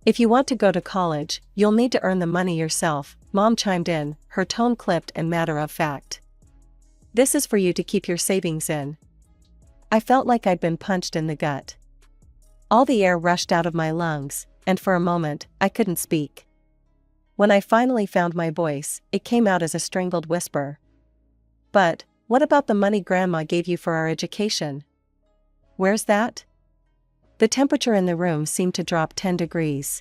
[SPEAKER 2] "If you want to go to college, you'll need to earn the money yourself," Mom chimed in, her tone clipped and matter-of-fact. "This is for you to keep your savings in." I felt like I'd been punched in the gut. All the air rushed out of my lungs, and for a moment, I couldn't speak. When I finally found my voice, it came out as a strangled whisper. "But, what about the money Grandma gave you for our education? Where's that?" The temperature in the room seemed to drop 10 degrees.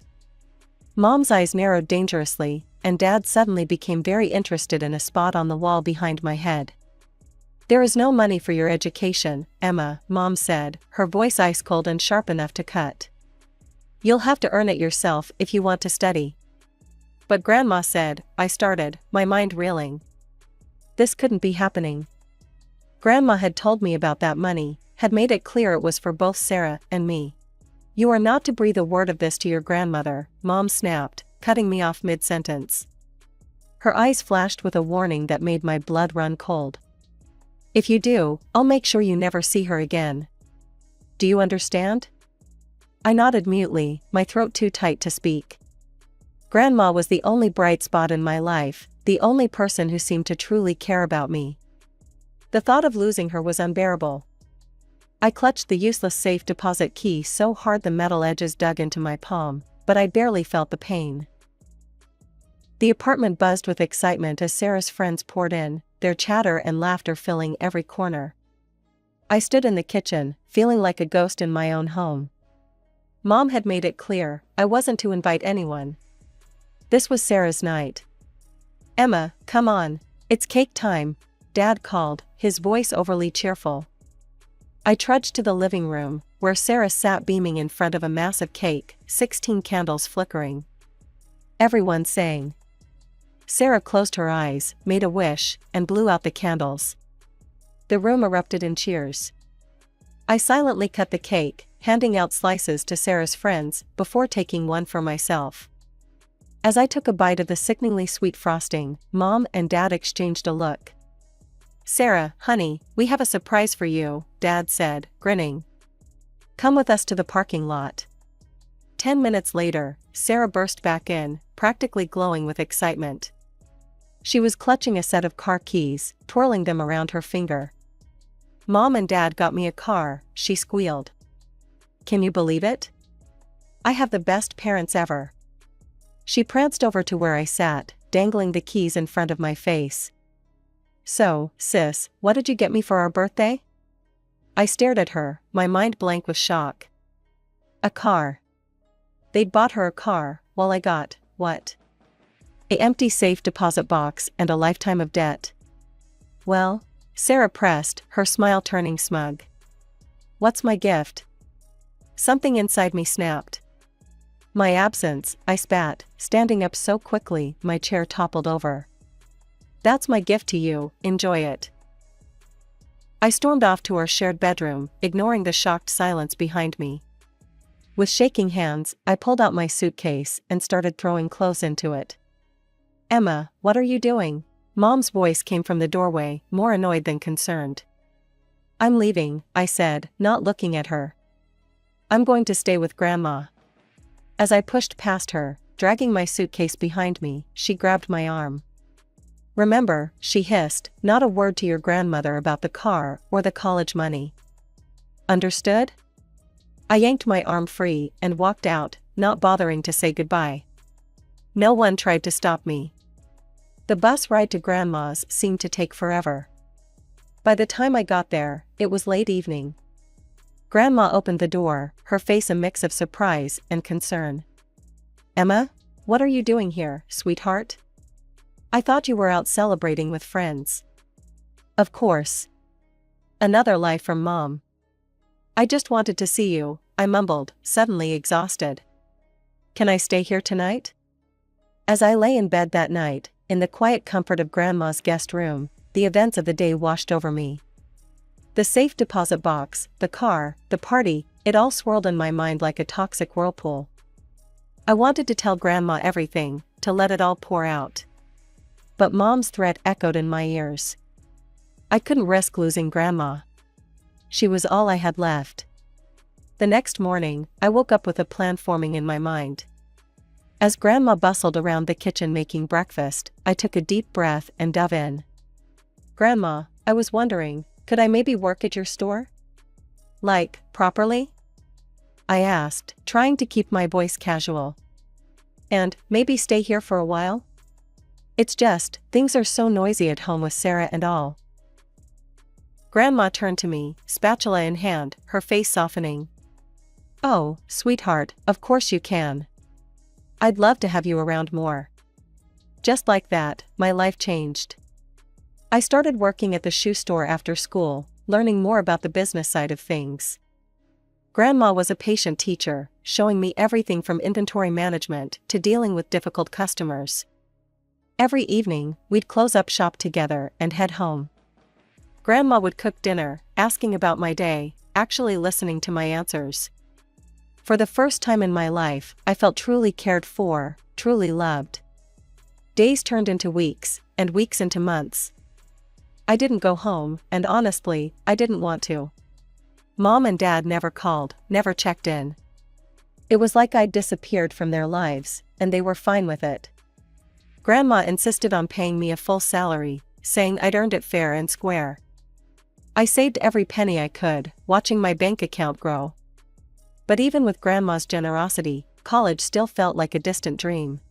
[SPEAKER 2] Mom's eyes narrowed dangerously, and Dad suddenly became very interested in a spot on the wall behind my head. "There is no money for your education, Emma," Mom said, her voice ice cold and sharp enough to cut. "You'll have to earn it yourself if you want to study." "But Grandma said," I started, my mind reeling. This couldn't be happening. Grandma had told me about that money, had made it clear it was for both Sarah and me. "You are not to breathe a word of this to your grandmother," Mom snapped, cutting me off mid-sentence. Her eyes flashed with a warning that made my blood run cold. "If you do, I'll make sure you never see her again. Do you understand?" I nodded mutely, my throat too tight to speak. Grandma was the only bright spot in my life, the only person who seemed to truly care about me. The thought of losing her was unbearable. I clutched the useless safe deposit key so hard the metal edges dug into my palm, but I barely felt the pain. The apartment buzzed with excitement as Sarah's friends poured in, their chatter and laughter filling every corner. I stood in the kitchen, feeling like a ghost in my own home. Mom had made it clear, I wasn't to invite anyone. This was Sarah's night. "Emma, come on, it's cake time," Dad called, his voice overly cheerful. I trudged to the living room, where Sarah sat beaming in front of a massive cake, 16 candles flickering. Everyone sang. Sarah closed her eyes, made a wish, and blew out the candles. The room erupted in cheers. I silently cut the cake, handing out slices to Sarah's friends, before taking one for myself. As I took a bite of the sickeningly sweet frosting, Mom and Dad exchanged a look. "Sarah, honey, we have a surprise for you," Dad said, grinning. "Come with us to the parking lot." 10 minutes later, Sarah burst back in, practically glowing with excitement. She was clutching a set of car keys, twirling them around her finger. "Mom and Dad got me a car," she squealed. "Can you believe it? I have the best parents ever." She pranced over to where I sat, dangling the keys in front of my face. "So, sis, what did you get me for our birthday?" I stared at her, my mind blank with shock. "A car." They'd bought her a car, while I got, what? An empty safe deposit box and a lifetime of debt. "Well?" Sarah pressed, her smile turning smug. "What's my gift?" Something inside me snapped. "My absence," I spat, standing up so quickly my chair toppled over. "That's my gift to you, enjoy it." I stormed off to our shared bedroom, ignoring the shocked silence behind me. With shaking hands, I pulled out my suitcase and started throwing clothes into it. "Emma, what are you doing?" Mom's voice came from the doorway, more annoyed than concerned. "I'm leaving," I said, not looking at her. "I'm going to stay with Grandma." As I pushed past her, dragging my suitcase behind me, she grabbed my arm. "Remember," she hissed, "not a word to your grandmother about the car or the college money. Understood?" I yanked my arm free and walked out, not bothering to say goodbye. No one tried to stop me. The bus ride to Grandma's seemed to take forever. By the time I got there, it was late evening. Grandma opened the door, her face a mix of surprise and concern. "Emma, what are you doing here, sweetheart? I thought you were out celebrating with friends." "Of course. Another lie from Mom. I just wanted to see you," I mumbled, suddenly exhausted. "Can I stay here tonight?" As I lay in bed that night, in the quiet comfort of Grandma's guest room, the events of the day washed over me. The safe deposit box, the car, the party, it all swirled in my mind like a toxic whirlpool. I wanted to tell Grandma everything, to let it all pour out. But Mom's threat echoed in my ears. I couldn't risk losing Grandma. She was all I had left. The next morning, I woke up with a plan forming in my mind. As Grandma bustled around the kitchen making breakfast, I took a deep breath and dove in. "Grandma, I was wondering, could I maybe work at your store? Like, properly?" I asked, trying to keep my voice casual. "And maybe stay here for a while? It's just, things are so noisy at home with Sarah and all." Grandma turned to me, spatula in hand, her face softening. "Oh, sweetheart, of course you can. I'd love to have you around more." Just like that, my life changed. I started working at the shoe store after school, learning more about the business side of things. Grandma was a patient teacher, showing me everything from inventory management to dealing with difficult customers. Every evening, we'd close up shop together and head home. Grandma would cook dinner, asking about my day, actually listening to my answers. For the first time in my life, I felt truly cared for, truly loved. Days turned into weeks, and weeks into months. I didn't go home, and honestly, I didn't want to. Mom and Dad never called, never checked in. It was like I'd disappeared from their lives, and they were fine with it. Grandma insisted on paying me a full salary, saying I'd earned it fair and square. I saved every penny I could, watching my bank account grow. But even with Grandma's generosity, college still felt like a distant dream.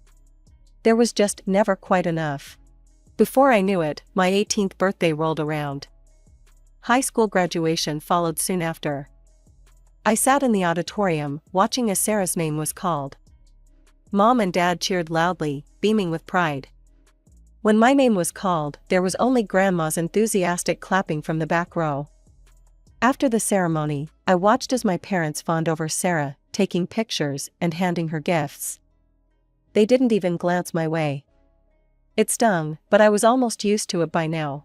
[SPEAKER 2] There was just never quite enough. Before I knew it, my 18th birthday rolled around. High school graduation followed soon after. I sat in the auditorium, watching as Sarah's name was called. Mom and Dad cheered loudly, beaming with pride. When my name was called, there was only Grandma's enthusiastic clapping from the back row. After the ceremony, I watched as my parents fawned over Sarah, taking pictures and handing her gifts. They didn't even glance my way. It stung, but I was almost used to it by now.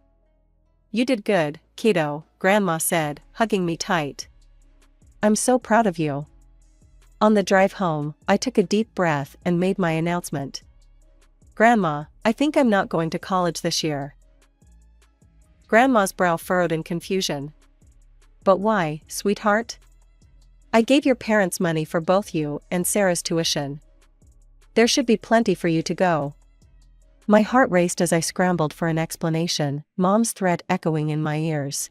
[SPEAKER 2] "You did good, kiddo," Grandma said, hugging me tight. "I'm so proud of you." On the drive home, I took a deep breath and made my announcement. "Grandma, I think I'm not going to college this year." Grandma's brow furrowed in confusion. "But why, sweetheart? I gave your parents money for both you and Sarah's tuition. There should be plenty for you to go." My heart raced as I scrambled for an explanation, Mom's threat echoing in my ears.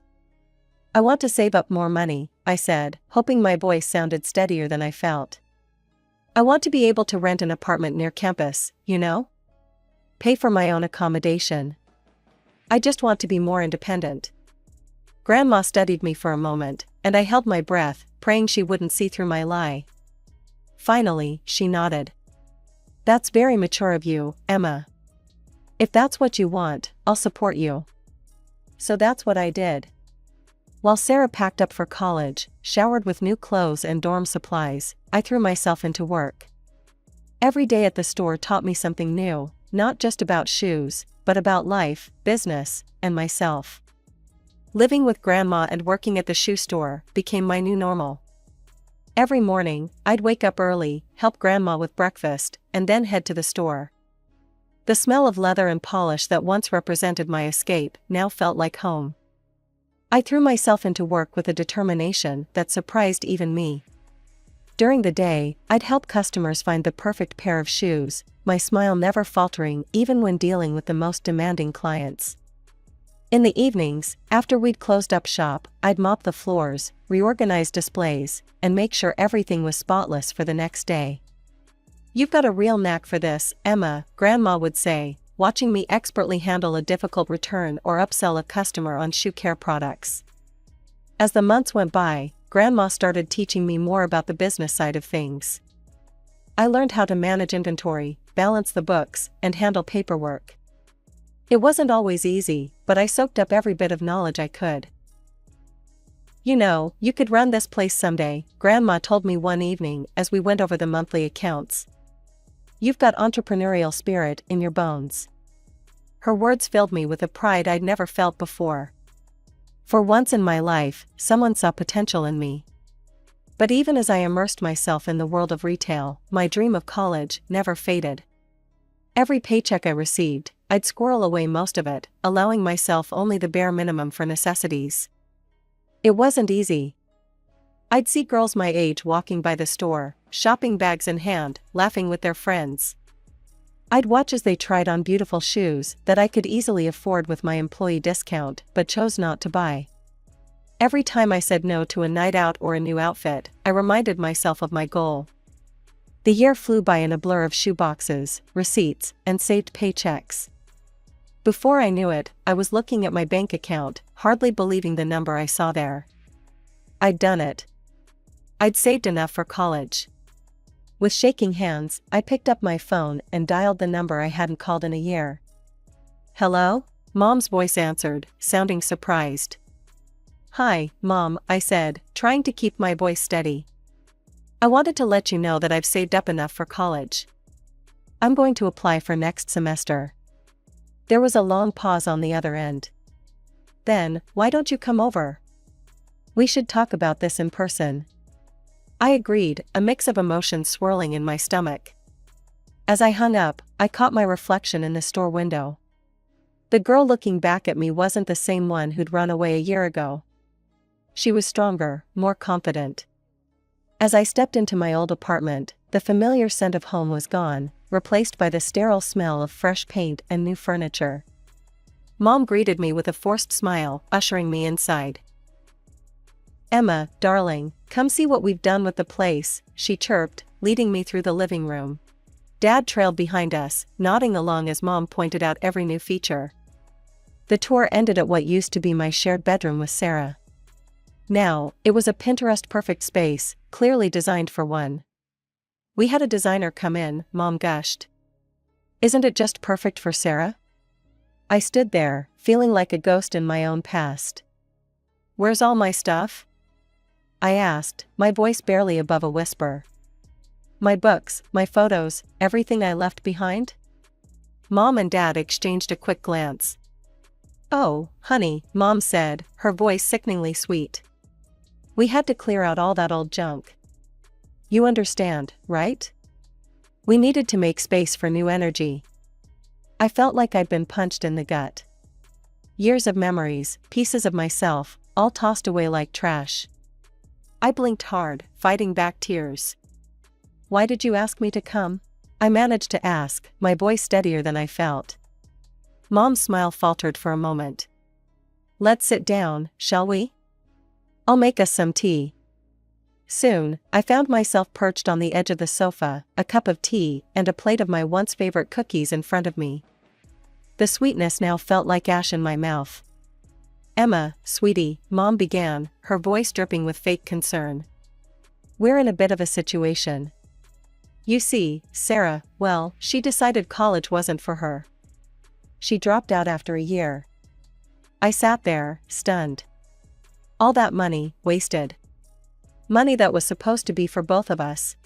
[SPEAKER 2] "I want to save up more money," I said, hoping my voice sounded steadier than I felt. "I want to be able to rent an apartment near campus, you know? Pay for my own accommodation. I just want to be more independent." Grandma studied me for a moment, and I held my breath, praying she wouldn't see through my lie. Finally, she nodded. "That's very mature of you, Emma. If that's what you want, I'll support you." So that's what I did. While Sarah packed up for college, showered with new clothes and dorm supplies, I threw myself into work. Every day at the store taught me something new, not just about shoes, but about life, business, and myself. Living with Grandma and working at the shoe store became my new normal. Every morning, I'd wake up early, help Grandma with breakfast, and then head to the store. The smell of leather and polish that once represented my escape now felt like home. I threw myself into work with a determination that surprised even me. During the day, I'd help customers find the perfect pair of shoes, my smile never faltering even when dealing with the most demanding clients. In the evenings, after we'd closed up shop, I'd mop the floors, reorganize displays, and make sure everything was spotless for the next day. You've got a real knack for this, Emma, Grandma would say, watching me expertly handle a difficult return or upsell a customer on shoe care products. As the months went by, Grandma started teaching me more about the business side of things. I learned how to manage inventory, balance the books, and handle paperwork. It wasn't always easy, but I soaked up every bit of knowledge I could. You know, you could run this place someday, Grandma told me one evening as we went over the monthly accounts. You've got entrepreneurial spirit in your bones. Her words filled me with a pride I'd never felt before. For once in my life, someone saw potential in me. But even as I immersed myself in the world of retail, my dream of college never faded. Every paycheck I received, I'd squirrel away most of it, allowing myself only the bare minimum for necessities. It wasn't easy. I'd see girls my age walking by the store, shopping bags in hand, laughing with their friends. I'd watch as they tried on beautiful shoes that I could easily afford with my employee discount, but chose not to buy. Every time I said no to a night out or a new outfit, I reminded myself of my goal. The year flew by in a blur of shoeboxes, receipts, and saved paychecks. Before I knew it, I was looking at my bank account, hardly believing the number I saw there. I'd done it. I'd saved enough for college. With shaking hands, I picked up my phone and dialed the number I hadn't called in a year. Hello? Mom's voice answered, sounding surprised. Hi, Mom, I said, trying to keep my voice steady. I wanted to let you know that I've saved up enough for college. I'm going to apply for next semester. There was a long pause on the other end. Then, why don't you come over? We should talk about this in person. I agreed, a mix of emotions swirling in my stomach. As I hung up, I caught my reflection in the store window. The girl looking back at me wasn't the same one who'd run away a year ago. She was stronger, more confident. As I stepped into my old apartment, the familiar scent of home was gone, replaced by the sterile smell of fresh paint and new furniture. Mom greeted me with a forced smile, ushering me inside. Emma, darling, come see what we've done with the place, she chirped, leading me through the living room. Dad trailed behind us, nodding along as Mom pointed out every new feature. The tour ended at what used to be my shared bedroom with Sarah. Now, it was a Pinterest-perfect space, clearly designed for one. We had a designer come in, Mom gushed. Isn't it just perfect for Sarah? I stood there, feeling like a ghost in my own past. Where's all my stuff? I asked, my voice barely above a whisper. My books, my photos, everything I left behind? Mom and Dad exchanged a quick glance. Oh, honey, Mom said, her voice sickeningly sweet. We had to clear out all that old junk. You understand, right? We needed to make space for new energy. I felt like I'd been punched in the gut. Years of memories, pieces of myself, all tossed away like trash. I blinked hard, fighting back tears. Why did you ask me to come? I managed to ask, my voice steadier than I felt. Mom's smile faltered for a moment. Let's sit down, shall we? I'll make us some tea. Soon, I found myself perched on the edge of the sofa, a cup of tea and a plate of my once favorite cookies in front of me. The sweetness now felt like ash in my mouth. Emma, sweetie, Mom began, her voice dripping with fake concern. We're in a bit of a situation. You see, Sarah, well, she decided college wasn't for her. She dropped out after a year. I sat there, stunned. All that money, wasted. Money that was supposed to be for both of us.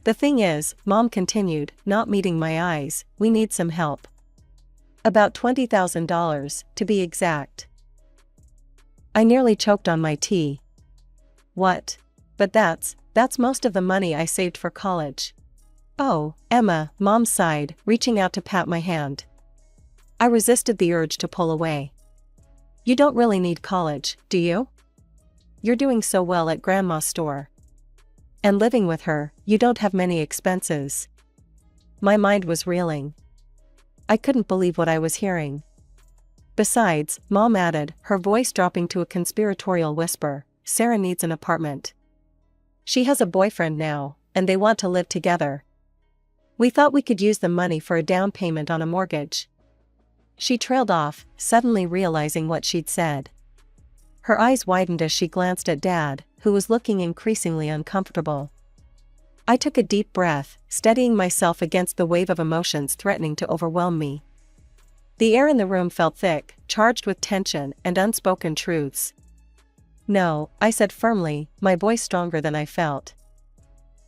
[SPEAKER 2] The thing is, Mom continued, not meeting my eyes, we need some help. About $20,000, to be exact. I nearly choked on my tea. What? But that's most of the money I saved for college. Oh, Emma, Mom sighed, reaching out to pat my hand. I resisted the urge to pull away. You don't really need college, do you? You're doing so well at Grandma's store. And living with her, you don't have many expenses. My mind was reeling. I couldn't believe what I was hearing. Besides, Mom added, her voice dropping to a conspiratorial whisper, Sarah needs an apartment. She has a boyfriend now, and they want to live together. We thought we could use the money for a down payment on a mortgage. She trailed off, suddenly realizing what she'd said. Her eyes widened as she glanced at Dad, who was looking increasingly uncomfortable. I took a deep breath, steadying myself against the wave of emotions threatening to overwhelm me. The air in the room felt thick, charged with tension and unspoken truths. "No," I said firmly, my voice stronger than I felt.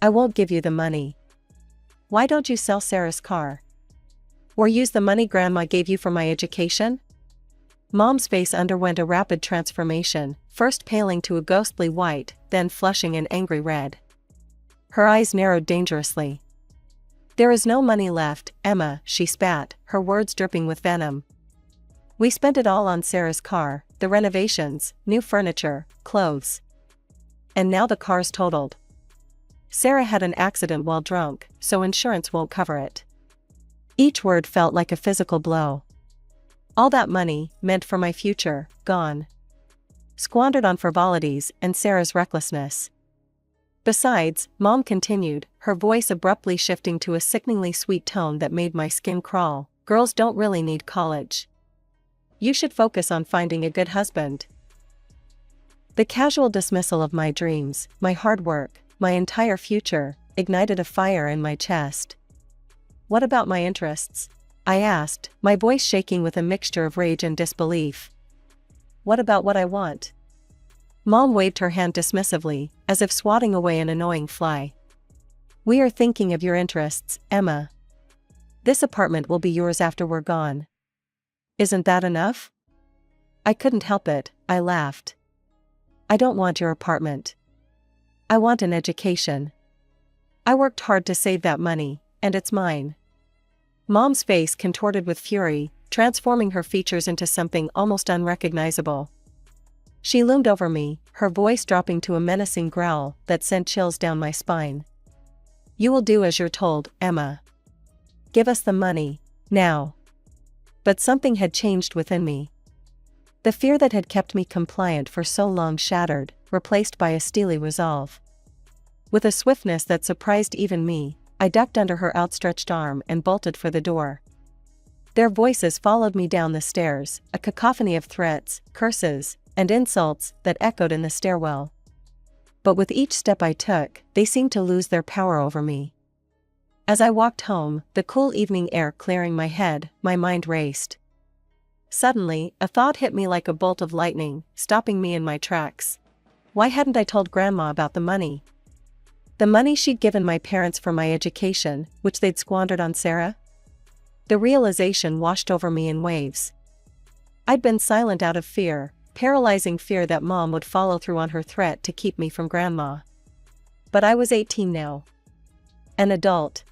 [SPEAKER 2] "I won't give you the money." "Why don't you sell Sarah's car? Or use the money Grandma gave you for my education?" Mom's face underwent a rapid transformation, first paling to a ghostly white, then flushing an angry red. Her eyes narrowed dangerously. "There is no money left, Emma," she spat, her words dripping with venom. "We spent it all on Sarah's car, the renovations, new furniture, clothes. And now the car's totaled. Sarah had an accident while drunk, so insurance won't cover it." Each word felt like a physical blow. All that money, meant for my future, gone. Squandered on frivolities and Sarah's recklessness. Besides, Mom continued, her voice abruptly shifting to a sickeningly sweet tone that made my skin crawl, "Girls don't really need college. You should focus on finding a good husband." The casual dismissal of my dreams, my hard work, my entire future, ignited a fire in my chest. "What about my interests?" I asked, my voice shaking with a mixture of rage and disbelief. "What about what I want?" Mom waved her hand dismissively, as if swatting away an annoying fly. "We are thinking of your interests, Emma. This apartment will be yours after we're gone. Isn't that enough?" I couldn't help it, I laughed. "I don't want your apartment. I want an education. I worked hard to save that money, and it's mine." Mom's face contorted with fury, transforming her features into something almost unrecognizable. She loomed over me, her voice dropping to a menacing growl that sent chills down my spine. "You will do as you're told, Emma. Give us the money, now." But something had changed within me. The fear that had kept me compliant for so long shattered, replaced by a steely resolve. With a swiftness that surprised even me, I ducked under her outstretched arm and bolted for the door. Their voices followed me down the stairs, a cacophony of threats, curses, and insults that echoed in the stairwell. But with each step I took, they seemed to lose their power over me. As I walked home, the cool evening air clearing my head, my mind raced. Suddenly, a thought hit me like a bolt of lightning, stopping me in my tracks. Why hadn't I told Grandma about the money? The money she'd given my parents for my education, which they'd squandered on Sarah? The realization washed over me in waves. I'd been silent out of fear, paralyzing fear that Mom would follow through on her threat to keep me from Grandma. But I was 18 now. An adult.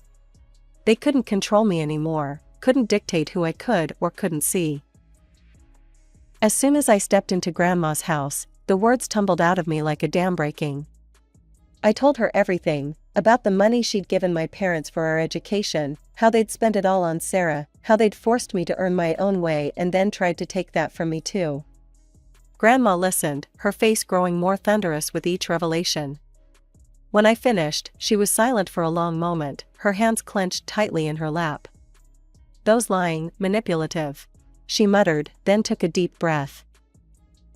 [SPEAKER 2] They couldn't control me anymore, couldn't dictate who I could or couldn't see. As soon as I stepped into Grandma's house, the words tumbled out of me like a dam breaking. I told her everything, about the money she'd given my parents for our education, how they'd spent it all on Sarah, how they'd forced me to earn my own way and then tried to take that from me too. Grandma listened, her face growing more thunderous with each revelation. When I finished, she was silent for a long moment, her hands clenched tightly in her lap. "Those lying, manipulative," she muttered, then took a deep breath.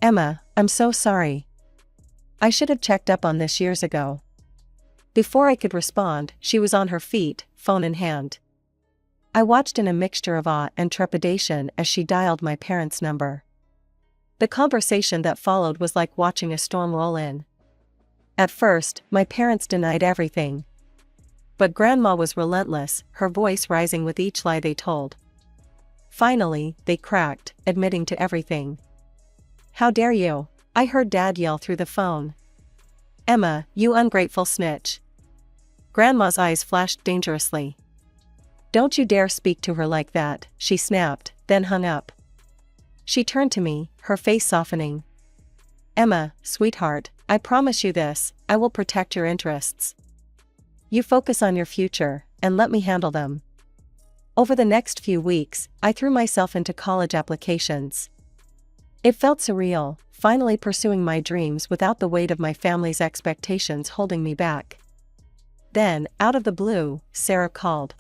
[SPEAKER 2] "Emma, I'm so sorry. I should have checked up on this years ago." Before I could respond, she was on her feet, phone in hand. I watched in a mixture of awe and trepidation as she dialed my parents' number. The conversation that followed was like watching a storm roll in. At first, my parents denied everything. But Grandma was relentless, her voice rising with each lie they told. Finally, they cracked, admitting to everything. "How dare you?" I heard Dad yell through the phone. "Emma, you ungrateful snitch." Grandma's eyes flashed dangerously. "Don't you dare speak to her like that," she snapped, then hung up. She turned to me, her face softening. "Emma, sweetheart, I promise you this, I will protect your interests. You focus on your future, and let me handle them." Over the next few weeks, I threw myself into college applications. It felt surreal, finally pursuing my dreams without the weight of my family's expectations holding me back. Then, out of the blue, Sarah called.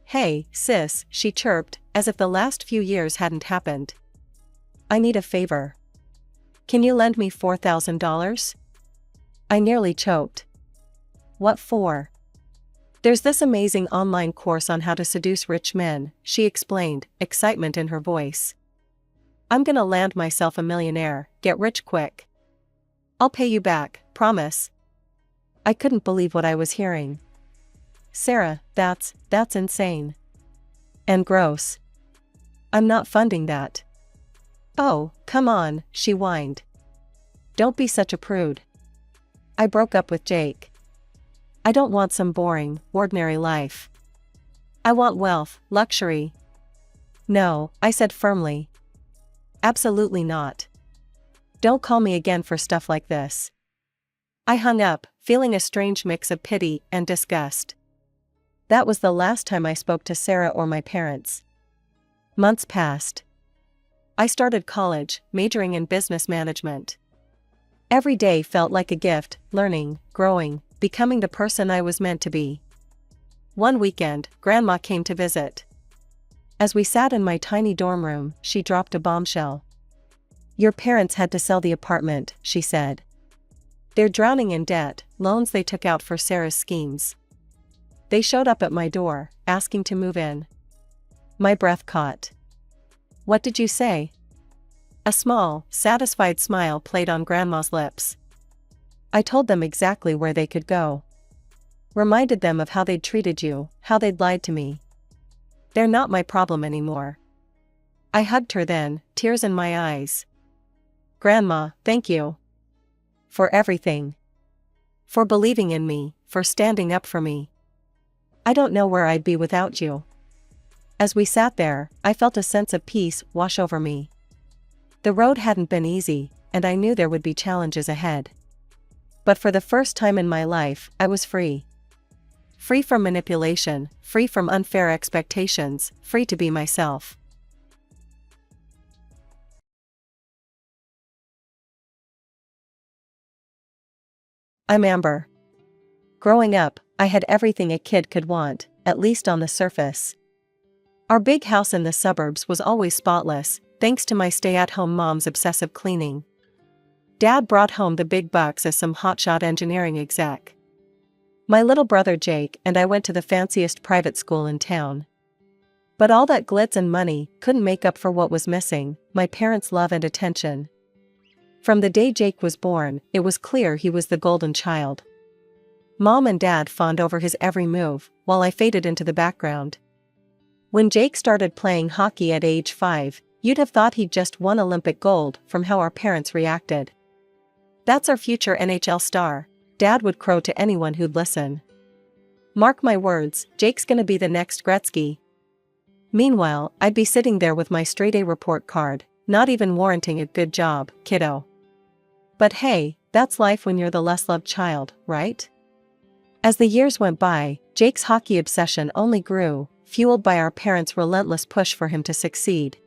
[SPEAKER 2] Hey, sis, she chirped, as if the last few years hadn't happened. I need a favor. Can you lend me $4,000? I nearly choked. What for? There's this amazing online course on how to seduce rich men, she explained, excitement in her voice. I'm gonna land myself a millionaire, get rich quick. I'll pay you back, promise. I couldn't believe what I was hearing. Sarah, that's insane. And gross. I'm not funding that. Oh, come on, she whined. Don't be such a prude. I broke up with Jake. I don't want some boring, ordinary life. I want wealth, luxury. No, I said firmly. Absolutely not. Don't call me again for stuff like this. I hung up, feeling a strange mix of pity and disgust. That was the last time I spoke to Sarah or my parents. Months passed. I started college, majoring in business management. Every day felt like a gift, learning, growing, becoming the person I was meant to be. One weekend, Grandma came to visit. As we sat in my tiny dorm room, she dropped a bombshell. Your parents had to sell the apartment, she said. They're drowning in debt, loans they took out for Sarah's schemes. They showed up at my door, asking to move in. My breath caught. What did you say? A small, satisfied smile played on Grandma's lips. I told them exactly where they could go. Reminded them of how they'd treated you, how they'd lied to me. They're not my problem anymore. I hugged her then, tears in my eyes. Grandma, thank you. For everything. For believing in me, for standing up for me. I don't know where I'd be without you. As we sat there, I felt a sense of peace wash over me. The road hadn't been easy, and I knew there would be challenges ahead. But for the first time in my life, I was free. Free from manipulation, free from unfair expectations, free to be myself. I'm Amber. Growing up, I had everything a kid could want, at least on the surface. Our big house in the suburbs was always spotless, thanks to my stay-at-home mom's obsessive cleaning. Dad brought home the big bucks as some hotshot engineering exec. My little brother Jake and I went to the fanciest private school in town. But all that glitz and money couldn't make up for what was missing, my parents' love and attention. From the day Jake was born, it was clear he was the golden child. Mom and Dad fawned over his every move, while I faded into the background. When Jake started playing hockey at age 5, you'd have thought he'd just won Olympic gold from how our parents reacted. That's our future NHL star, Dad would crow to anyone who'd listen. Mark my words, Jake's gonna be the next Gretzky. Meanwhile, I'd be sitting there with my straight-A report card, not even warranting a good job, kiddo. But hey, that's life when you're the less-loved child, right? As the years went by, Jake's hockey obsession only grew, fueled by our parents' relentless push for him to succeed.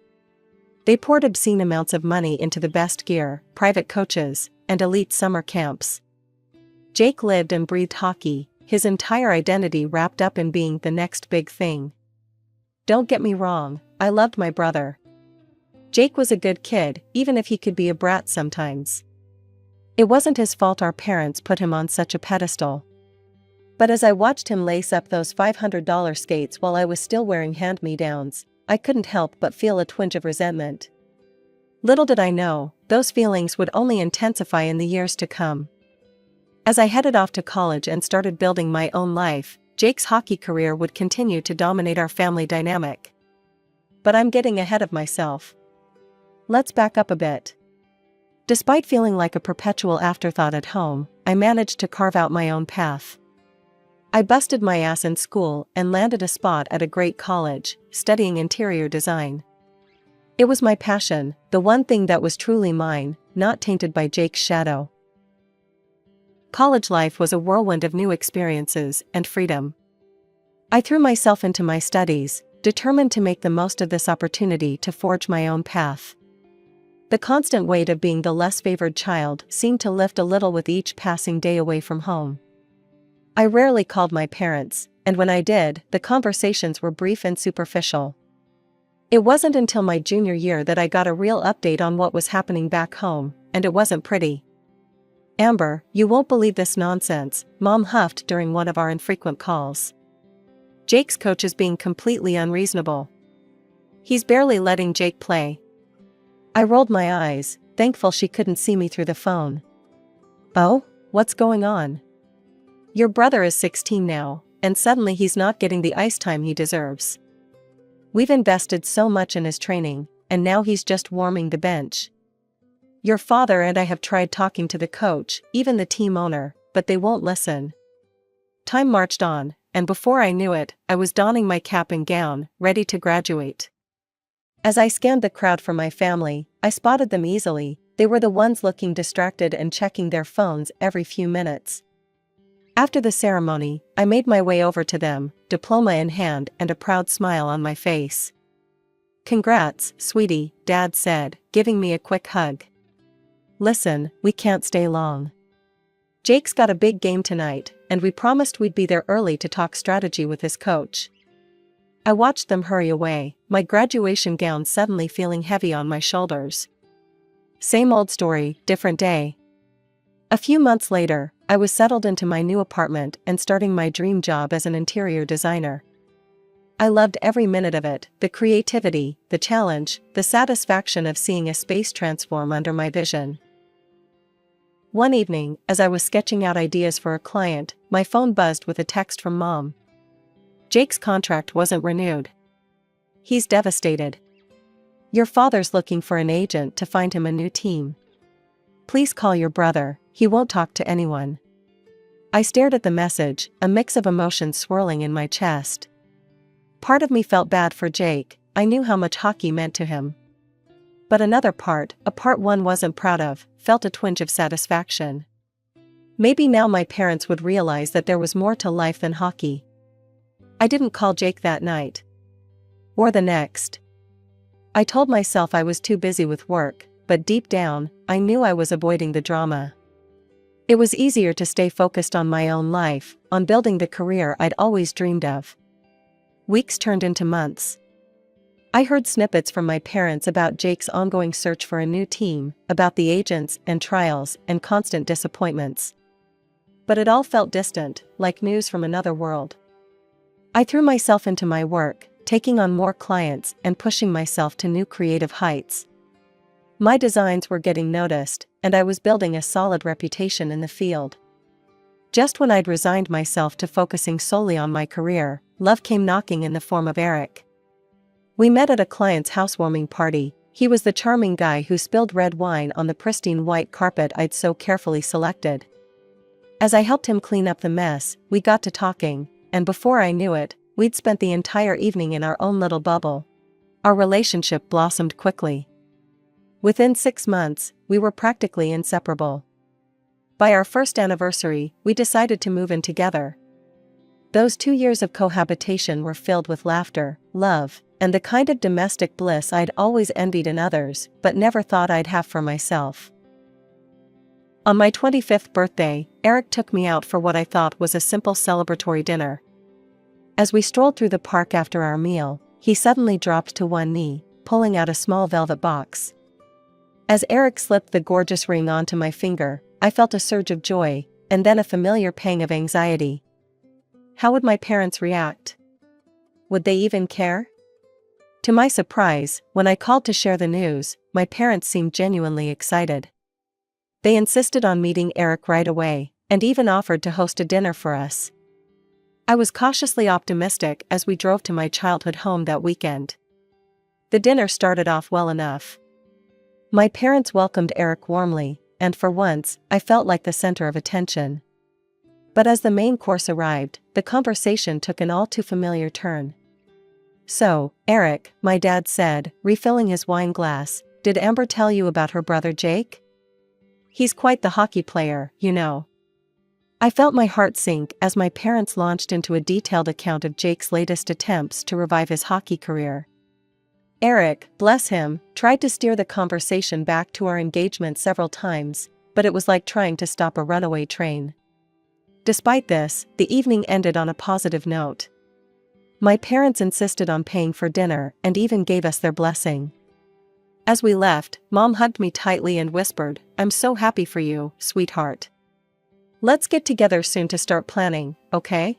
[SPEAKER 2] They poured obscene amounts of money into the best gear, private coaches, and elite summer camps. Jake lived and breathed hockey, his entire identity wrapped up in being the next big thing. Don't get me wrong, I loved my brother. Jake was a good kid, even if he could be a brat sometimes. It wasn't his fault our parents put him on such a pedestal. But as I watched him lace up those $500 skates while I was still wearing hand-me-downs, I couldn't help but feel a twinge of resentment. Little did I know, those feelings would only intensify in the years to come. As I headed off to college and started building my own life, Jake's hockey career would continue to dominate our family dynamic. But I'm getting ahead of myself. Let's back up a bit. Despite feeling like a perpetual afterthought at home, I managed to carve out my own path. I busted my ass in school and landed a spot at a great college, studying interior design. It was my passion, the one thing that was truly mine, not tainted by Jake's shadow. College life was a whirlwind of new experiences and freedom. I threw myself into my studies, determined to make the most of this opportunity to forge my own path. The constant weight of being the less favored child seemed to lift a little with each passing day away from home. I rarely called my parents, and when I did, the conversations were brief and superficial. It wasn't until my junior year that I got a real update on what was happening back home, and it wasn't pretty. "Amber, you won't believe this nonsense," Mom huffed during one of our infrequent calls. "Jake's coach is being completely unreasonable. He's barely letting Jake play." I rolled my eyes, thankful she couldn't see me through the phone. "Oh, what's going on?" "Your brother is 16 now, and suddenly he's not getting the ice time he deserves. We've invested so much in his training, and now he's just warming the bench. Your father and I have tried talking to the coach, even the team owner, but they won't listen." Time marched on, and before I knew it, I was donning my cap and gown, ready to graduate. As I scanned the crowd for my family, I spotted them easily. They were the ones looking distracted and checking their phones every few minutes. After the ceremony, I made my way over to them, diploma in hand and a proud smile on my face. "Congrats, sweetie," Dad said, giving me a quick hug. "Listen, we can't stay long. Jake's got a big game tonight, and we promised we'd be there early to talk strategy with his coach." I watched them hurry away, my graduation gown suddenly feeling heavy on my shoulders. Same old story, different day. A few months later, I was settled into my new apartment and starting my dream job as an interior designer. I loved every minute of it, the creativity, the challenge, the satisfaction of seeing a space transform under my vision. One evening, as I was sketching out ideas for a client, my phone buzzed with a text from Mom. "Jake's contract wasn't renewed. He's devastated. Your father's looking for an agent to find him a new team. Please call your brother, he won't talk to anyone." I stared at the message, a mix of emotions swirling in my chest. Part of me felt bad for Jake, I knew how much hockey meant to him. But another part, a part one wasn't proud of, felt a twinge of satisfaction. Maybe now my parents would realize that there was more to life than hockey. I didn't call Jake that night. Or the next. I told myself I was too busy with work, but deep down, I knew I was avoiding the drama. It was easier to stay focused on my own life, on building the career I'd always dreamed of. Weeks turned into months. I heard snippets from my parents about Jake's ongoing search for a new team, about the agents and trials and constant disappointments. But it all felt distant, like news from another world. I threw myself into my work, taking on more clients and pushing myself to new creative heights. My designs were getting noticed, and I was building a solid reputation in the field. Just when I'd resigned myself to focusing solely on my career, love came knocking in the form of Eric. We met at a client's housewarming party. He was the charming guy who spilled red wine on the pristine white carpet I'd so carefully selected. As I helped him clean up the mess, we got to talking, and before I knew it, we'd spent the entire evening in our own little bubble. Our relationship blossomed quickly. Within 6 months, we were practically inseparable. By our first anniversary, we decided to move in together. Those 2 years of cohabitation were filled with laughter, love, and the kind of domestic bliss I'd always envied in others, but never thought I'd have for myself. On my 25th birthday, Eric took me out for what I thought was a simple celebratory dinner. As we strolled through the park after our meal, he suddenly dropped to one knee, pulling out a small velvet box. As Eric slipped the gorgeous ring onto my finger, I felt a surge of joy, and then a familiar pang of anxiety. How would my parents react? Would they even care? To my surprise, when I called to share the news, my parents seemed genuinely excited. They insisted on meeting Eric right away, and even offered to host a dinner for us. I was cautiously optimistic as we drove to my childhood home that weekend. The dinner started off well enough. My parents welcomed Eric warmly, and for once, I felt like the center of attention. But as the main course arrived, the conversation took an all too familiar turn. "So, Eric," my dad said, refilling his wine glass, "did Amber tell you about her brother Jake? He's quite the hockey player, you know." I felt my heart sink as my parents launched into a detailed account of Jake's latest attempts to revive his hockey career. Eric, bless him, tried to steer the conversation back to our engagement several times, but it was like trying to stop a runaway train. Despite this, the evening ended on a positive note. My parents insisted on paying for dinner and even gave us their blessing. As we left, Mom hugged me tightly and whispered, "I'm so happy for you, sweetheart. Let's get together soon to start planning, okay?"